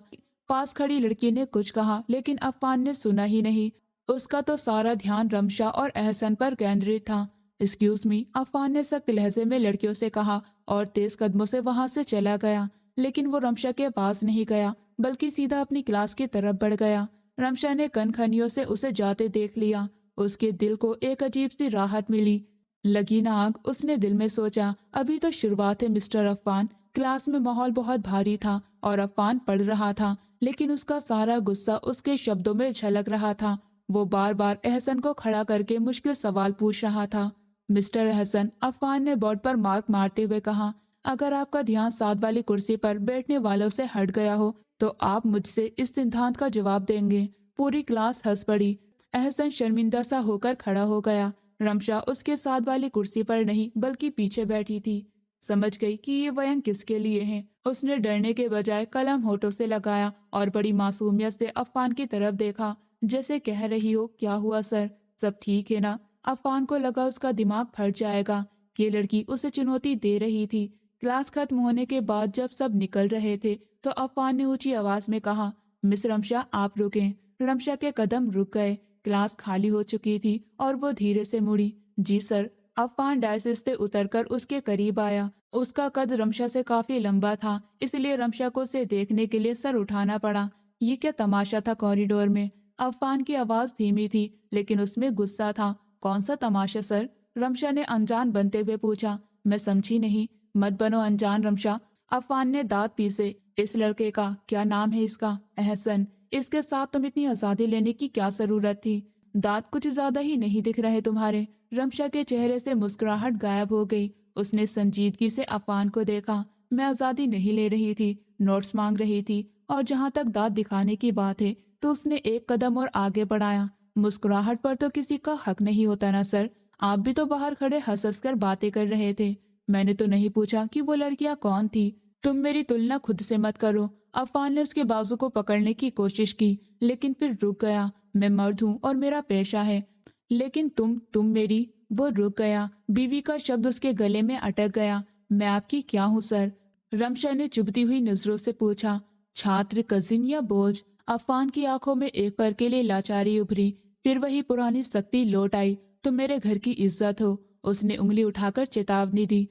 पास खड़ी लड़की ने कुछ कहा लेकिन अफान ने सुना ही नहीं। उसका तो सारा ध्यान रमशा और एहसन पर केंद्रित था। एक्सक्यूज मी, अफान ने सख्त लहजे में लड़कियों से कहा और तेज कदमों से वहां से चला गया। लेकिन वो रमशा के पास नहीं गया बल्कि सीधा अपनी क्लास की तरफ बढ़ गया। रमशा ने कनखनियों से उसे जाते देख लिया। उसके दिल को एक अजीब सी राहत मिली। लगी ना आग, उसने दिल में सोचा। अभी तो शुरुआत है मिस्टर अफान। क्लास में माहौल बहुत भारी था और अफान पढ़ रहा था, लेकिन उसका सारा गुस्सा उसके शब्दों में झलक रहा था। वो बार बार एहसन को खड़ा करके मुश्किल सवाल पूछ रहा था। मिस्टर एहसन, अफान ने बोर्ड पर मार्क मारते हुए कहा, अगर आपका ध्यान साथ वाली कुर्सी पर बैठने वालों से हट गया हो तो आप मुझसे इस सिद्धांत का जवाब देंगे। पूरी क्लास हंस पड़ी। एहसन शर्मिंदा सा होकर खड़ा हो गया। रमशा उसके साथ वाली कुर्सी पर नहीं बल्कि पीछे बैठी थी। समझ गई कि ये व्यंग किसके लिए है। उसने डरने के बजाय कलम होठों से लगाया और बड़ी मासूमियत से अफान की तरफ देखा, जैसे कह रही हो, क्या हुआ सर, सब ठीक है ना। अफान को लगा उसका दिमाग फट जाएगा। ये लड़की उसे चुनौती दे रही थी। क्लास खत्म होने के बाद जब सब निकल रहे थे तो अफान ने ऊंची आवाज में कहा, मिस रमशा आप रुकें। रमशा के कदम रुक गए। क्लास खाली हो चुकी थी और वो धीरे से मुड़ी। जी सर। अफान डायसिस से उतरकर उसके करीब आया। उसका कद रमशा से काफी लंबा था, इसलिए रमशा को उसे देखने के लिए सर उठाना पड़ा। ये क्या तमाशा था कॉरिडोर में। अफान की आवाज धीमी थी, लेकिन उसमें गुस्सा था। कौन सा तमाशा सर? रमशा ने अनजान बनते हुए पूछा। मैं समझी नहीं। मत बनो अनजान रमशा। अफान ने दांत पीसे। इस लड़के का क्या नाम है? इसका एहसन। इसके साथ तुम इतनी आजादी लेने की क्या जरूरत थी? दांत कुछ ज्यादा ही नहीं दिख रहे तुम्हारे। रमशा के चेहरे से मुस्कुराहट गायब हो गई। उसने संजीदगी से अफान को देखा। मैं आजादी नहीं ले रही थी, नोट्स मांग रही थी। और जहां तक दांत दिखाने की बात है तो उसने एक कदम और आगे बढ़ाया। मुस्कुराहट पर तो किसी का हक नहीं होता ना सर। आप भी तो बाहर खड़े हंस हंस कर बातें कर रहे थे। मैंने तो नहीं पूछा कि वो लड़कियां कौन थी। तुम मेरी तुलना खुद से मत करो। अफान ने उसके बाजू को पकड़ने की कोशिश की, लेकिन फिर रुक गया। मैं मर्द हूँ और मेरा पेशा है। लेकिन तुम मेरी। वो रुक गया। बीवी का शब्द उसके गले में अटक गया। मैं आपकी क्या हूँ सर? रमशा ने चुभती हुई नजरों से पूछा। छात्र, कजिन या बोझ? अफान की आंखों में एक पल के लिए लाचारी उभरी, फिर वही पुरानी सख्ती लौट आई। तुम मेरे घर की इज्जत हो। उसने उंगली उठाकर चेतावनी दी।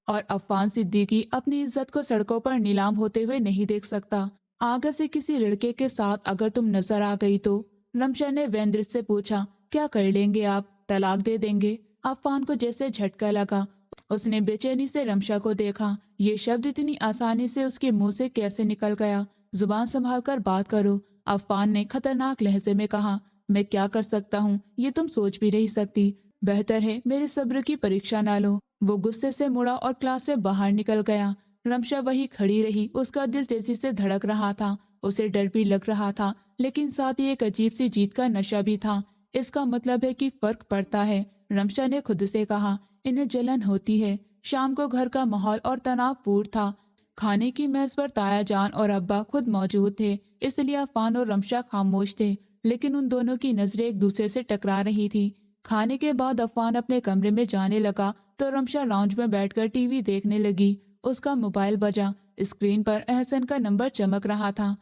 और अफान सिद्दीकी अपनी इज्जत को सड़कों पर नीलाम होते हुए नहीं देख सकता। आगे से किसी लड़के के साथ अगर तुम नजर आ गई तो? रमशा ने वेंद्र से पूछा। क्या कर लेंगे आप? तलाक दे देंगे? अफान को जैसे झटका लगा। उसने बेचैनी से रमशा को देखा। ये शब्द इतनी आसानी से उसके मुंह से कैसे निकल गया? जुबान संभाल कर बात करो। अफान ने खतरनाक लहजे में कहा। मैं क्या कर सकता हूँ ये तुम सोच भी नहीं सकती। बेहतर है मेरे सब्र की परीक्षा ना लो। वो गुस्से से मुड़ा और क्लास से बाहर निकल गया। रमशा वही खड़ी रही। उसका दिल तेजी से धड़क रहा था। उसे डर भी लग रहा था, लेकिन साथ ही एक अजीब सी जीत का नशा भी था। इसका मतलब है कि फर्क पड़ता है। रमशा ने खुद से कहा। इन्हें जलन होती है। शाम को घर का माहौल और तनावपूर्ण था। खाने की मेज पर ताया जान और अब्बा खुद मौजूद थे, इसलिए अफान और रमशा खामोश थे। लेकिन उन दोनों की नजरें एक दूसरे से टकरा रही थी। खाने के बाद अफान अपने कमरे में जाने लगा तो रमशा लाउंज में बैठकर टीवी देखने लगी। उसका मोबाइल बजा। स्क्रीन पर एहसन का नंबर चमक रहा था।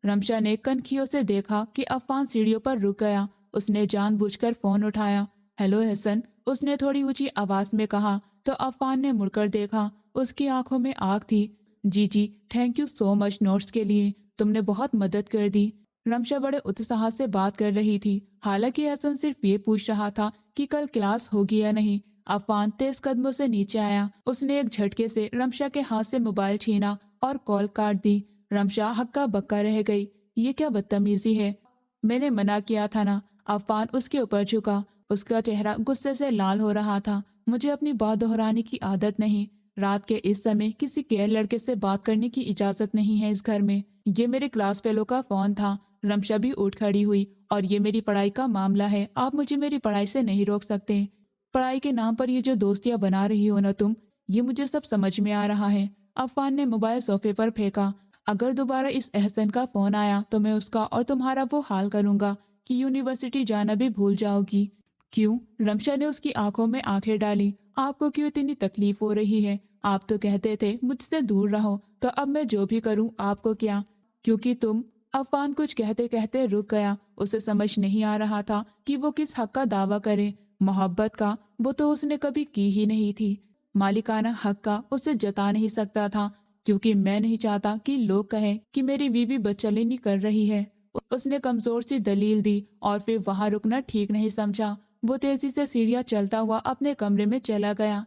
रमशा ने कनखियों से देखा कि अफान सीढ़ियों पर रुक गया। उसने जानबूझकर फोन उठाया। हेलो एहसन, उसने थोड़ी ऊंची आवाज में कहा। तो अफान ने मुड़कर देखा। उसकी आंखों में आग थी। जी, thank you so much notes के लिए। तुमने बहुत मदद कर दी। रमशा बड़े उत्साह से बात कर रही थी। हालांकि एहसन सिर्फ ये पूछ रहा था कि कल क्लास होगी या नहीं। अफान तेज कदमों से नीचे आया। उसने एक झटके से रमशा के हाथ से मोबाइल छीना और कॉल काट दी। रमशा हक्का बक्का रह गई। ये क्या बदतमीजी है? मैंने मना किया था ना। अफान उसके ऊपर झुका। उसका चेहरा गुस्से से लाल हो रहा था। मुझे अपनी बात दोहराने की आदत नहीं। रात के इस समय किसी गैर लड़के से बात करने की इजाजत नहीं है इस घर में। ये मेरे क्लास फेलो का फोन था। रमशा भी उठ खड़ी हुई। और ये मेरी पढ़ाई का मामला है। आप मुझे मेरी पढ़ाई से नहीं रोक सकते। पढ़ाई के नाम पर ये जो दोस्तियां बना रही हो ना तुम, ये मुझे सब समझ में आ रहा है। अफान ने मोबाइल सोफे पर फेंका। अगर दोबारा इस एहसन का फोन आया तो मैं उसका और तुम्हारा वो हाल करूंगा कि यूनिवर्सिटी जाना भी भूल जाओगी। क्यों? रमशा ने उसकी आंखों में आंखें डाली। आपको क्यों इतनी तकलीफ हो रही है? आप तो कहते थे मुझसे दूर रहो, तो अब मैं जो भी करूं आपको क्या? क्योंकि तुम। अफान कुछ कहते कहते रुक गया। उसे समझ नहीं आ रहा था कि वो किस हक का दावा करे। मोहब्बत का? वो तो उसने कभी की ही नहीं थी। मालिकाना हक का उसे जता नहीं सकता था, क्योंकि मैं नहीं चाहता कि लोग कहें कि मेरी बीवी बदचलनी कर रही है। उसने कमजोर सी दलील दी और फिर वहां रुकना ठीक नहीं समझा। वो तेजी से सीढ़ियां चलता हुआ अपने कमरे में चला गया।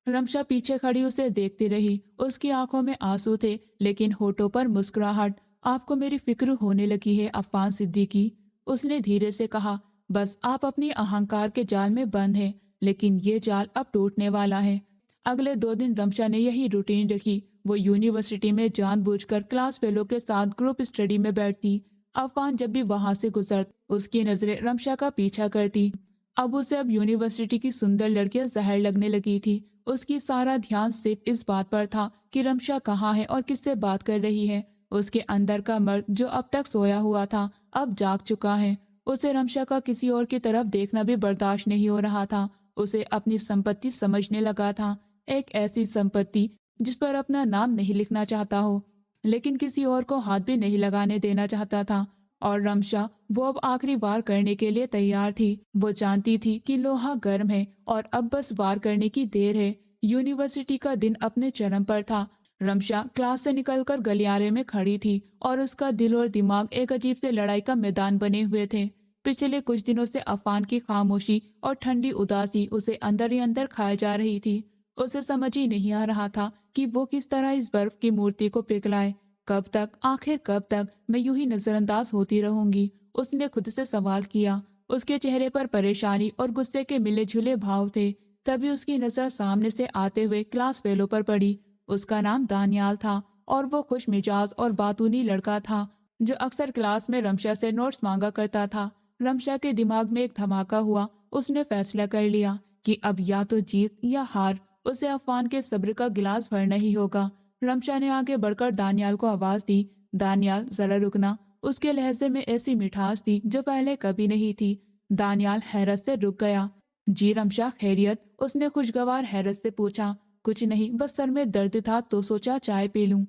रमशा पीछे खड़ी उसे देखती रही। उसकी आंखों में आंसू थे, लेकिन होठों पर मुस्कुराहट। आपको मेरी फिक्र होने लगी है अफान सिद्दीकी, उसने धीरे से कहा। बस आप अपनी अहंकार के जाल में बंद हैं, लेकिन ये जाल अब टूटने वाला है। अगले 2 दिन रमशा ने यही रूटीन रखी। वो यूनिवर्सिटी में जानबूझकर क्लास फेलो के साथ ग्रुप स्टडी में बैठती। अफान जब भी वहां से गुजर उसकी नजरें रमशा का पीछा करती। अब यूनिवर्सिटी की सुंदर लड़कियां जहर लगने लगी थी। उसकी सारा ध्यान सिर्फ इस बात पर था कि रमशा कहाँ है और किससे बात कर रही है। उसके अंदर का मर्द जो अब तक सोया हुआ था, अब जाग चुका है। उसे रमशा का किसी और की तरफ देखना भी बर्दाश्त नहीं हो रहा था। उसे अपनी संपत्ति समझने लगा था। एक ऐसी संपत्ति जिस पर अपना नाम नहीं लिखना चाहता हो, लेकिन किसी और को हाथ भी नहीं लगाने देना चाहता था। और रमशा वो अब आखिरी वार करने के लिए तैयार थी। वो जानती थी कि लोहा गर्म है और अब बस वार करने की देर है। यूनिवर्सिटी का दिन अपने चरम पर था। रमशा क्लास से निकलकर गलियारे में खड़ी थी और उसका दिल और दिमाग एक अजीब से लड़ाई का मैदान बने हुए थे। पिछले कुछ दिनों से अफान की खामोशी और ठंडी उदासी उसे अंदर ही अंदर खाए जा रही थी। उसे समझ ही नहीं आ रहा था कि वो किस तरह इस बर्फ की मूर्ति को पिघलाए। कब तक, आखिर कब तक मैं यूं ही नजरअंदाज होती रहूंगी, उसने खुद से सवाल किया। उसके चेहरे पर परेशानी और गुस्से के मिले जुले भाव थे। तभी उसकी नजर सामने से आते हुए क्लास फेलो पर पड़ी। उसका नाम दानियाल था और वो खुश मिजाज और बातूनी लड़का था जो अक्सर क्लास में रमशा से नोट्स मांगा करता था। रमशा के दिमाग में एक धमाका हुआ। उसने फैसला कर लिया कि अब या तो जीत या हार, उसे अफवान के सब्र का गिलास भरना ही होगा। रमशा ने आगे बढ़कर दानियाल को आवाज दी, दानियाल जरा रुकना। उसके लहजे में ऐसी मिठास थी जो पहले कभी नहीं थी। दानियाल हैरत से रुक गया। जी रमशा, खैरियत? उसने खुशगवार हैरत से पूछा। कुछ नहीं, बस सर में दर्द था तो सोचा चाय पी लूं।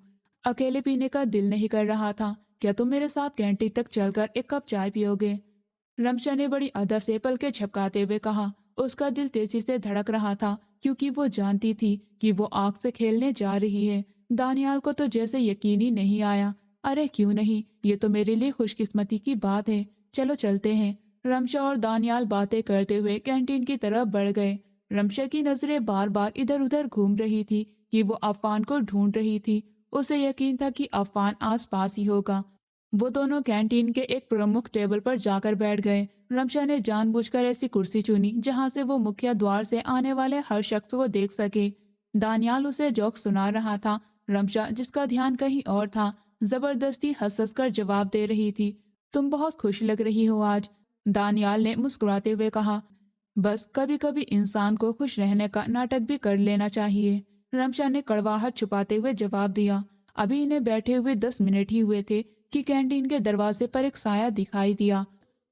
अकेले पीने का दिल नहीं कर रहा था। क्या तुम मेरे साथ कैंटीन तक चलकर एक कप चाय पियोगे? रमशा ने बड़ी अदा से पलके झपकाते हुए कहा। उसका दिल तेजी से धड़क रहा था क्योंकि वो जानती थी कि वो आग से खेलने जा रही है। दानियाल को तो जैसे यकीन ही नहीं आया। अरे क्यों नहीं, ये तो मेरे लिए खुशकिस्मती की बात है। चलो चलते हैं। रमशा और दानियाल बातें करते हुए कैंटीन की तरफ बढ़ गए। रमशा की नजरें बार बार इधर उधर घूम रही थी कि वो अफान को ढूंढ रही थी। उसे यकीन था कि अफान आस पास ही होगा। वो दोनों कैंटीन के एक प्रमुख टेबल पर जाकर बैठ गए। रमशा ने जानबूझकर ऐसी कुर्सी चुनी जहां से वो मुख्य द्वार से आने वाले हर शख्स को देख सके। दानियाल उसे जोक सुना रहा था। रमशा, जिसका ध्यान कहीं और था, जबरदस्ती हंस हंस कर जवाब दे रही थी। तुम बहुत खुश लग रही हो आज, दानियाल ने मुस्कुराते हुए कहा। बस कभी कभी इंसान को खुश रहने का नाटक भी कर लेना चाहिए, रमशा ने कड़वाहट छुपाते हुए जवाब दिया। अभी इन्हें बैठे हुए 10 मिनट ही हुए थे कि कैंटीन के दरवाजे पर एक साया दिखाई दिया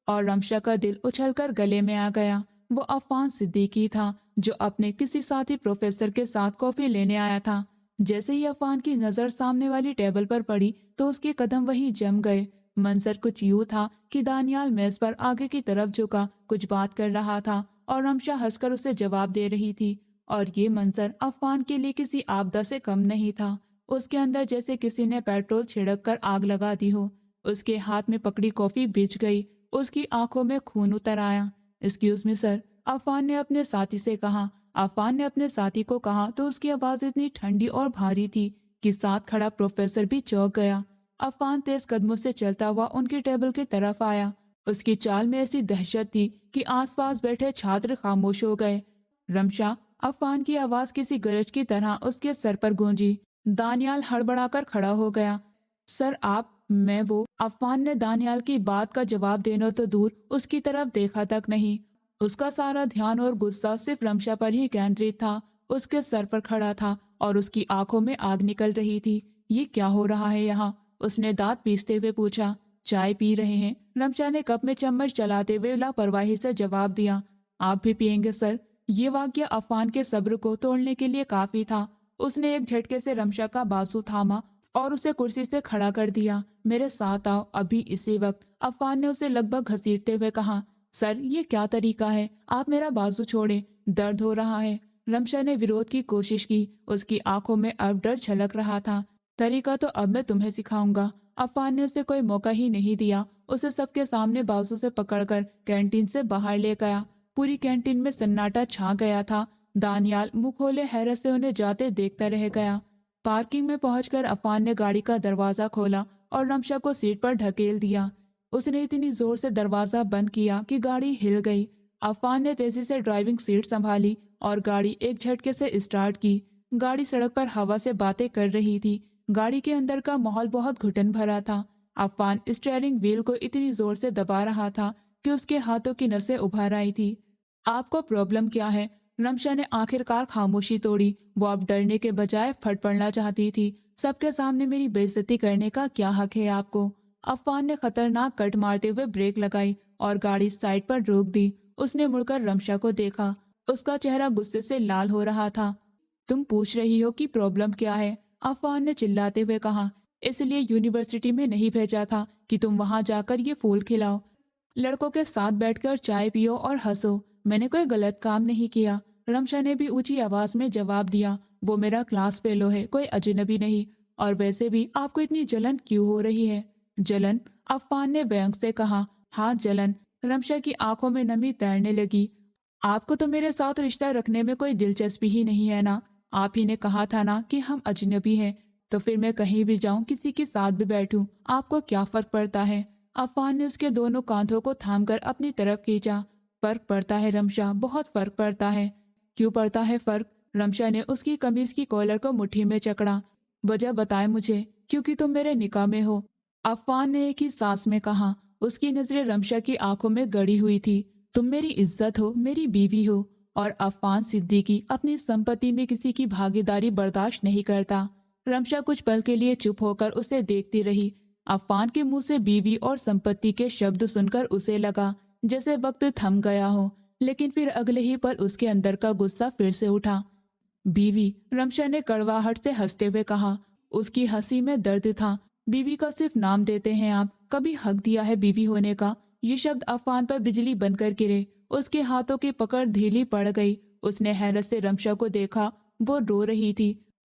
और रमशा का दिल उछलकर गले में आ गया। वो अफान सिद्दीकी था जो अपने किसी साथी प्रोफेसर के साथ कॉफी लेने आया था। जैसे ही अफान की नजर सामने वाली टेबल पर पड़ी तो उसके कदम वहीं जम गए। मंजर कुछ यूं था कि दानियाल मेज पर आगे की तरफ झुका कुछ बात कर रहा था और रमशा हंसकर उसे जवाब दे रही थी। और ये मंजर अफान के लिए किसी आपदा से कम नहीं था। उसके अंदर जैसे किसी ने पेट्रोल छिड़क कर आग लगा दी हो। उसके हाथ में पकड़ी कॉफी बिछ गई। उसकी आंखों में खून उतर आया। एक्सक्यूज मी सर, अफान ने अपने साथी से कहा। अफान ने अपने साथी को कहा तो उसकी आवाज इतनी ठंडी और भारी थी कि साथ खड़ा प्रोफेसर भी चौंक गया। अफान तेज कदमों से चलता हुआ उनकी टेबल की तरफ आया। उसकी चाल में ऐसी दहशत थी कि आसपास बैठे छात्र खामोश हो गए। रमशा, अफान की आवाज किसी गरज की तरह उसके सर पर गूंजी। दानियाल हड़बड़ाकर खड़ा हो गया। सर आप, मैं वो। अफान ने दानियाल की बात का जवाब देना तो दूर उसकी तरफ देखा तक नहीं। उसका सारा ध्यान और गुस्सा सिर्फ रमशा पर ही केंद्रित था। उसके सर पर खड़ा था और उसकी आंखों में आग निकल रही थी। ये क्या हो रहा है यहाँ? उसने दांत पीसते हुए पूछा। चाय पी रहे हैं, रमशा ने कप में चम्मच चलाते हुए लापरवाही से जवाब दिया। आप भी पियेंगे सर? ये वाक्य अफान के सब्र को तोड़ने के लिए काफी था। उसने एक झटके से रमशा का बाजू थामा और उसे कुर्सी से खड़ा कर दिया। मेरे साथ आओ अभी इसी वक्त, अफान ने उसे लगभग घसीटते हुए कहा। सर ये क्या तरीका है? आप मेरा बाजू छोड़े, दर्द हो रहा है। रमशा ने विरोध की कोशिश की। उसकी आंखों में अब डर झलक रहा था। तरीका तो अब मैं तुम्हें सिखाऊंगा। अफान ने उसे कोई मौका ही नहीं दिया। उसे सबके सामने बाजू से पकड़कर कैंटीन से बाहर ले गया। पूरी कैंटीन में सन्नाटा छा गया था। दानियाल मुंह खोले हैरत से उन्हें जाते देखता रह गया। पार्किंग में पहुंचकर अफान ने गाड़ी का दरवाजा खोला और रमशा को सीट पर ढकेल दिया। उसने इतनी जोर से दरवाजा बंद किया कि गाड़ी हिल गई। अफान ने तेजी से ड्राइविंग सीट संभाली और गाड़ी एक झटके से स्टार्ट की। गाड़ी सड़क पर हवा से बातें कर रही थी। गाड़ी के अंदर का माहौल बहुत घुटन भरा था। अफान स्टीयरिंग व्हील को इतनी जोर से दबा रहा था कि उसके हाथों की नसें उभर आई थी। आपको प्रॉब्लम क्या है? रमशा ने आखिरकार खामोशी तोड़ी। वो अब डरने के बजाय फट पड़ना चाहती थी। सबके सामने मेरी बेइज्जती करने का क्या हक है आपको? अफान ने खतरनाक कट मारते हुए ब्रेक लगाई और गाड़ी साइड पर रोक दी। उसने मुड़कर रमशा को देखा। उसका चेहरा गुस्से से लाल हो रहा था। तुम पूछ रही हो कि प्रॉब्लम क्या है? अफान ने चिल्लाते हुए कहा। इसलिए यूनिवर्सिटी में नहीं भेजा था कि तुम वहां जाकर ये फूल खिलाओ, लड़कों के साथ बैठकर चाय पियो और हंसो। मैंने कोई गलत काम नहीं किया। रमशा ने भी ऊंची आवाज में जवाब दिया। वो मेरा क्लास फेलो है, कोई अजनबी नहीं। और वैसे भी आपको इतनी जलन क्यों हो रही है? जलन? अफान ने व्यंग से कहा। हाँ, जलन। रमशा की आंखों में नमी तैरने लगी। आपको तो मेरे साथ रिश्ता रखने में कोई दिलचस्पी ही नहीं है ना। आप ही ने कहा था ना कि हम अजनबी हैं। तो फिर मैं कहीं भी जाऊं, किसी के साथ भी बैठूं, आपको क्या फर्क पड़ता है? अफान ने उसके दोनों कांधों को थामकर अपनी तरफ खींचा। फर्क पड़ता है रमशा, बहुत फर्क पड़ता है। क्यों पड़ता है फर्क? रमशा ने उसकी कमीज की कॉलर को मुट्ठी में जकड़ा। वजह बताए मुझे। क्योंकि तुम मेरे निकाह में हो। अफान ने एक ही सांस में कहा। उसकी नजरें रमशा की आंखों में गड़ी हुई थी। तुम मेरी इज्जत हो, मेरी बीवी हो। और अफान सिद्दीकी अपनी संपत्ति में किसी की भागीदारी बर्दाश्त नहीं करता। रमशा कुछ पल के लिए चुप होकर उसे देखती रही। अफान के मुंह से बीवी और संपत्ति के शब्द सुनकर उसे लगा जैसे वक्त थम गया हो। लेकिन फिर अगले ही पल उसके अंदर का गुस्सा फिर से उठा। बीवी? रमशा ने कड़वाहट से हंसते हुए कहा। उसकी हंसी में दर्द था। बीवी का सिर्फ नाम देते हैं आप, कभी हक दिया है बीवी होने का? ये शब्द अफान पर बिजली बनकर गिरे। उसके हाथों की पकड़ ढीली पड़ गई। उसने हैरत से रमशा को देखा। वो रो रही थी।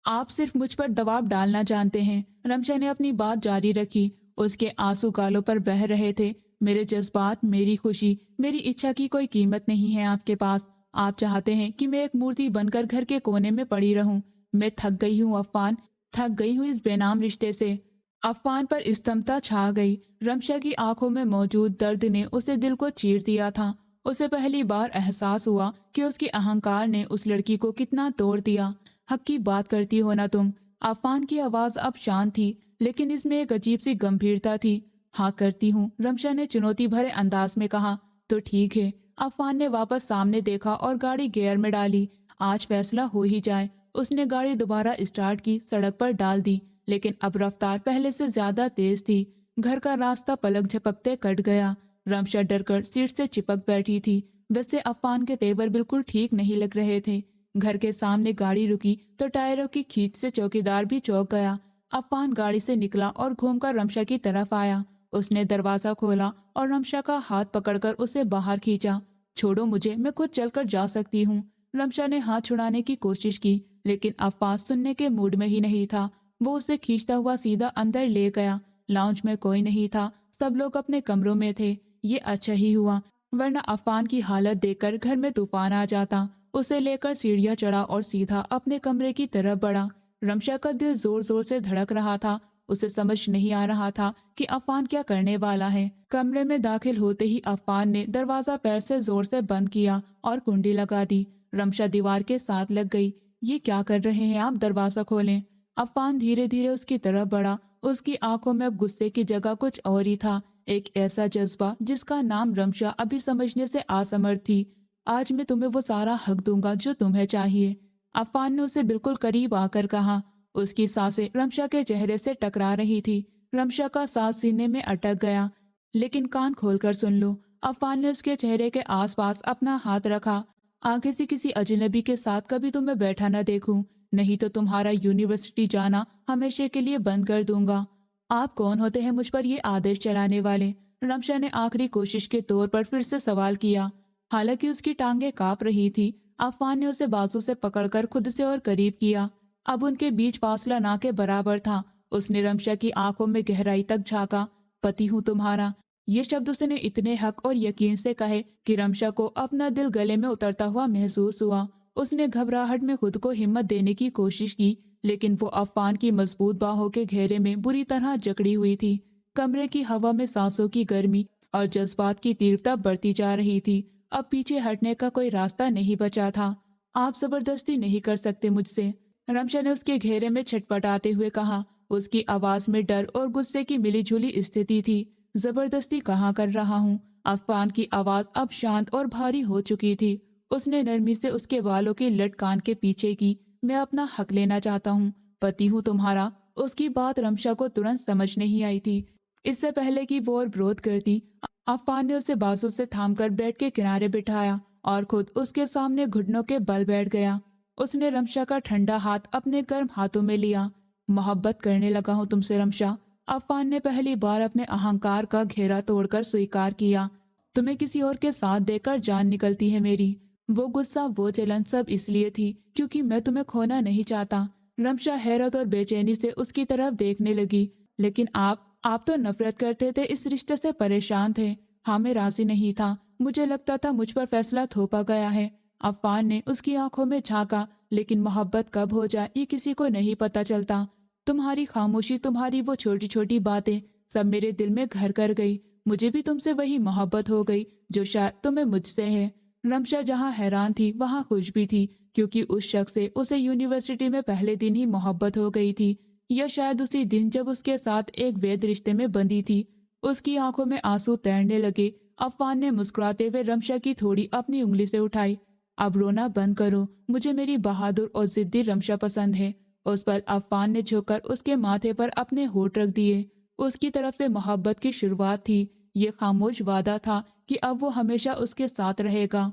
आप सिर्फ मुझ पर दबाव डालना जानते हैं। रमशा ने अपनी बात जारी रखी। उसके आंसू गालों पर बह रहे थे। मेरे जज्बात, मेरी खुशी, मेरी इच्छा की कोई कीमत नहीं है आपके पास। आप चाहते हैं कि मैं एक मूर्ति बनकर घर के कोने में पड़ी रहूं। मैं थक गई हूँ अफान, थक गई हूँ इस बेनाम रिश्ते से। अफान पर स्तंभता छा गई। रमशा की आंखों में मौजूद दर्द ने उसे दिल को चीर दिया था। उसे पहली बार एहसास हुआ कि उसके अहंकार ने उस लड़की को कितना तोड़ दिया। हक की बात करती हो ना तुम? अफान की आवाज अब शांत थी, लेकिन इसमें एक अजीब सी गंभीरता थी। हाँ करती हूँ, रमशा ने चुनौती भरे अंदाज में कहा। तो ठीक है। अफान ने वापस सामने देखा और गाड़ी गियर में डाली। आज फैसला हो ही जाए। उसने गाड़ी दोबारा स्टार्ट की, सड़क पर डाल दी। लेकिन अब रफ्तार पहले से ज्यादा तेज थी। घर का रास्ता पलक झपकते कट गया। रमशा डरकर सीट से चिपक बैठी थी। वैसे अफान के तेवर बिल्कुल ठीक नहीं लग रहे थे। घर के सामने गाड़ी रुकी तो टायरों की खींच से चौकीदार भी चौंक गया। अफान गाड़ी से निकला और घूमकर रमशा की तरफ आया। उसने दरवाजा खोला और रमशा का हाथ पकड़कर उसे बाहर खींचा। छोड़ो मुझे, मैं खुद चलकर जा सकती हूँ। रमशा ने हाथ छुड़ाने की कोशिश की, लेकिन अफान सुनने के मूड में ही नहीं था। वो उसे खींचता हुआ सीधा अंदर ले गया। लाउंज में कोई नहीं था, सब लोग अपने कमरों में थे। ये अच्छा ही हुआ, वरना अफान की हालत देखकर घर में तूफान आ जाता। उसे लेकर सीढ़ियां चढ़ा और सीधा अपने कमरे की तरफ बढ़ा। रमशा का दिल जोर जोर से धड़क रहा था। उसे समझ नहीं आ रहा था कि अफान क्या करने वाला है। कमरे में दाखिल होते ही अफान ने दरवाजा पैर से जोर से बंद किया और कुंडी लगा दी। रमशा दीवार के साथ लग गई। ये क्या कर रहे हैं आप? दरवाजा खोलें। अफान धीरे धीरे उसकी तरफ बढ़ा। उसकी आंखों में अब गुस्से की जगह कुछ और ही था। एक ऐसा जज्बा जिसका नाम रमशा अभी समझने से असमर्थ थी। आज मैं तुम्हें वो सारा हक दूंगा जो तुम्हें चाहिए। अफान ने उसे बिल्कुल करीब आकर कहा। उसकी सांसें रमशा के चेहरे से टकरा रही थी। रमशा का सांस सीने में अटक गया। लेकिन कान खोलकर सुन लो। अफान ने उसके चेहरे के आसपास अपना हाथ रखा। आगे से किसी अजनबी के साथ कभी तुम्हें बैठा न देखूं, नहीं तो तुम्हारा यूनिवर्सिटी जाना हमेशा के लिए बंद कर दूंगा। आप कौन होते हैं मुझ पर ये आदेश चलाने वाले? रमशा ने आखिरी कोशिश के तौर पर फिर से सवाल किया। हालांकि उसकी टांगें कांप रही थी। अफान ने उसे बाजू से पकड़कर खुद से और करीब किया। अब उनके बीच फासला ना के बराबर था। उसने रमशा की आंखों में गहराई तक झांका। पति हूँ तुम्हारा। ये शब्द उसने इतने हक और यकीन से कहे कि रमशा को अपना दिल गले में उतरता हुआ महसूस हुआ। उसने घबराहट में खुद को हिम्मत देने की कोशिश की, लेकिन वो अफान की मजबूत बाहों के घेरे में बुरी तरह जकड़ी हुई थी। कमरे की हवा में सांसों की गर्मी और जज्बात की तीव्रता बढ़ती जा रही थी। अब पीछे हटने का कोई रास्ता नहीं बचा था। आप जबरदस्ती नहीं कर सकते मुझसे, रमशा ने उसके घेरे में छटपटाते हुए कहा। उसकी आवाज में डर और गुस्से की मिलीजुली स्थिति थी। जबरदस्ती कहाँ कर रहा हूँ? अफान की आवाज अब शांत और भारी हो चुकी थी। उसने नरमी से उसके बालों की लट कान के पीछे की। मैं अपना हक लेना चाहता हूँ। पति हूँ तुम्हारा। उसकी बात रमशा को तुरंत समझ नहीं आई थी। इससे पहले कि वो और विरोध करती, अफान ने उसे बाजू से थामकर बेड के किनारे बिठाया और खुद उसके सामने घुटनों के बल बैठ गया। उसने रमशा का ठंडा हाथ अपने गर्म हाथों में लिया। मोहब्बत करने लगा हूँ तुमसे रमशा। अफान ने पहली बार अपने अहंकार का घेरा तोड़कर स्वीकार किया। तुम्हें किसी और के साथ देकर जान निकलती है मेरी। वो गुस्सा, वो जलन सब इसलिए थी क्योंकि मैं तुम्हें खोना नहीं चाहता। रमशा हैरत और बेचैनी से उसकी तरफ देखने लगी। लेकिन आप तो नफरत करते थे, इस रिश्ते से परेशान थे। हाँ, मैं राजी नहीं था। मुझे लगता था मुझ पर फैसला थोपा गया है। अफान ने उसकी आंखों में झांका। लेकिन मोहब्बत कब हो जाए ये किसी को नहीं पता चलता। तुम्हारी खामोशी, तुम्हारी वो छोटी छोटी बातें सब मेरे दिल में घर कर गई। मुझे भी तुमसे वही मोहब्बत हो गई जो शायद तुम्हें मुझसे है। रमशा जहाँ हैरान थी वहाँ खुश भी थी, क्योंकि उस शख्स से उसे यूनिवर्सिटी में पहले दिन ही मोहब्बत हो गई थी, या शायद उसी दिन जब उसके साथ एक वैध रिश्ते में बंधी थी। उसकी आंखों में आंसू तैरने लगे। अफवान ने मुस्कुराते हुए रमशा की थोड़ी अपनी उंगली से उठाई। अब रोना बंद करो, मुझे मेरी बहादुर और जिद्दी रमशा पसंद है। उस पर अफवान ने झुककर उसके माथे पर अपने होठ रख दिए। उसकी तरफ से मोहब्बत की शुरुआत थी। ये खामोश वादा था कि अब वो हमेशा उसके साथ रहेगा।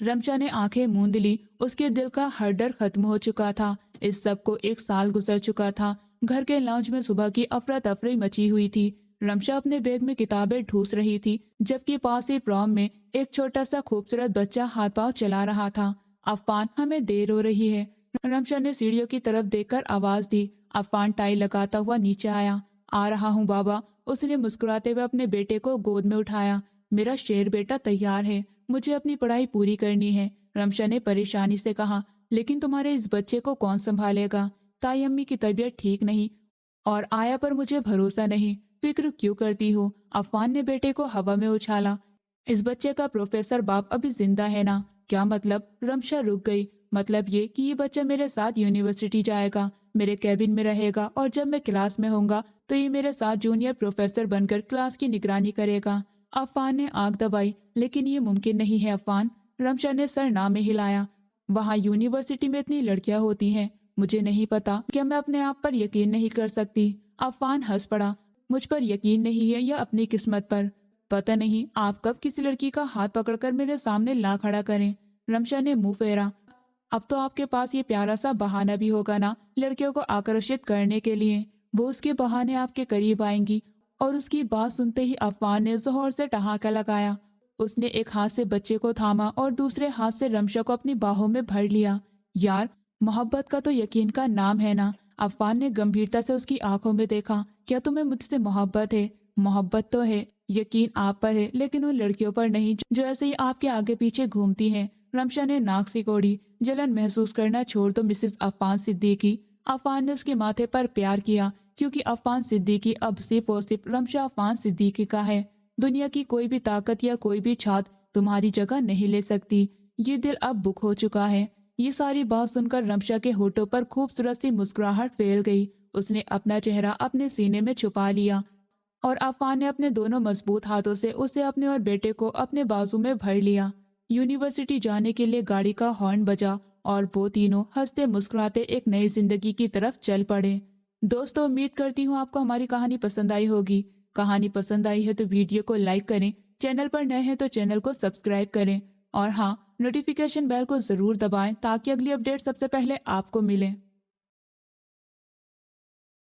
रमशा ने आंखें मूंद ली। उसके दिल का हर डर खत्म हो चुका था। इस सब को 1 साल गुजर चुका था। घर के लॉन्च में सुबह की अफरा तफरी मची हुई थी। रमशा अपने बैग में किताबें ढूंढ रही थी, जबकि पास ही प्रॉम में एक छोटा सा खूबसूरत बच्चा हाथ पांव चला रहा था। अफान, हमें देर हो रही है। रमशा ने सीढ़ियों की तरफ देखकर आवाज दी। अफान टाई लगाता हुआ नीचे आया। आ रहा हूँ बाबा। उसने मुस्कुराते हुए अपने बेटे को गोद में उठाया। मेरा शेर बेटा तैयार है, मुझे अपनी पढ़ाई पूरी करनी है। रमशा ने परेशानी से कहा। लेकिन तुम्हारे इस बच्चे को कौन संभालेगा? ताई अम्मी की तबीयत ठीक नहीं और आया पर मुझे भरोसा नहीं। फिक्र क्यों करती हो? अफवान ने बेटे को हवा में उछाला। इस बच्चे का प्रोफेसर बाप अभी जिंदा है ना? क्या मतलब? रमशा रुक गई। मतलब ये कि ये बच्चा मेरे साथ यूनिवर्सिटी जाएगा, मेरे कैबिन में रहेगा, और जब मैं क्लास में होऊंगा तो ये मेरे साथ जूनियर प्रोफेसर बनकर क्लास की निगरानी करेगा। अफवान ने आंख दबाई। लेकिन ये मुमकिन नहीं है अफवान। रमशा ने सर ना में हिलाया। वहाँ यूनिवर्सिटी में इतनी लड़कियां होती हैं, मुझे नहीं पता, क्या मैं अपने आप पर यकीन नहीं कर सकती? अफवान हंस पड़ा। मुझ पर यकीन नहीं है या अपनी किस्मत पर? पता नहीं आप कब किसी लड़की का हाथ पकड़कर मेरे सामने ला खड़ा करें। रमशा ने मुंह फेरा। अब तो आपके पास ये प्यारा सा बहाना भी होगा ना, लड़कियों को आकर्षित करने के लिए। वो उसके बहाने आपके करीब आएंगी। और उसकी बात सुनते ही अफवान ने जोर से ठहाका लगाया। उसने एक हाथ से बच्चे को थामा और दूसरे हाथ से रमशा को अपनी बाहों में भर लिया। यार, मोहब्बत का तो यकीन का नाम है ना? अफवान ने गंभीरता से उसकी आंखों में देखा। क्या तुम्हें मुझसे मोहब्बत है? मोहब्बत तो है, यकीन आप पर है, लेकिन उन लड़कियों पर नहीं जो ऐसे ही आपके आगे पीछे घूमती हैं। रमशा ने नाक सिकोड़ी। जलन महसूस करना छोड़ दो मिसेस अफान सिद्दीकी। अफान ने उसके माथे पर प्यार किया, क्योंकि अफान सिद्दीकी अब सिर्फ और सिर्फ रमशा अफान सिद्दीकी का है। दुनिया की कोई भी ताकत या कोई भी छात तुम्हारी जगह नहीं ले सकती। ये दिल अब बुक हो चुका है। ये सारी बात सुनकर रमशा के होठों पर खूबसूरत सी मुस्कुराहट फैल गई। उसने अपना चेहरा अपने सीने में छुपा लिया और अफान ने अपने दोनों मजबूत हाथों से उसे अपने और बेटे को अपने बाजू में भर लिया। यूनिवर्सिटी जाने के लिए गाड़ी का हॉर्न बजा और वो तीनों हंसते मुस्कुराते एक नई जिंदगी की तरफ चल पड़े। दोस्तों, उम्मीद करती हूँ आपको हमारी कहानी पसंद आई होगी। कहानी पसंद आई है तो वीडियो को लाइक करें, चैनल पर नए हैं तो चैनल को सब्सक्राइब करें, और हाँ, नोटिफिकेशन बेल को जरूर दबाएं ताकि अगली अपडेट सबसे पहले आपको मिले।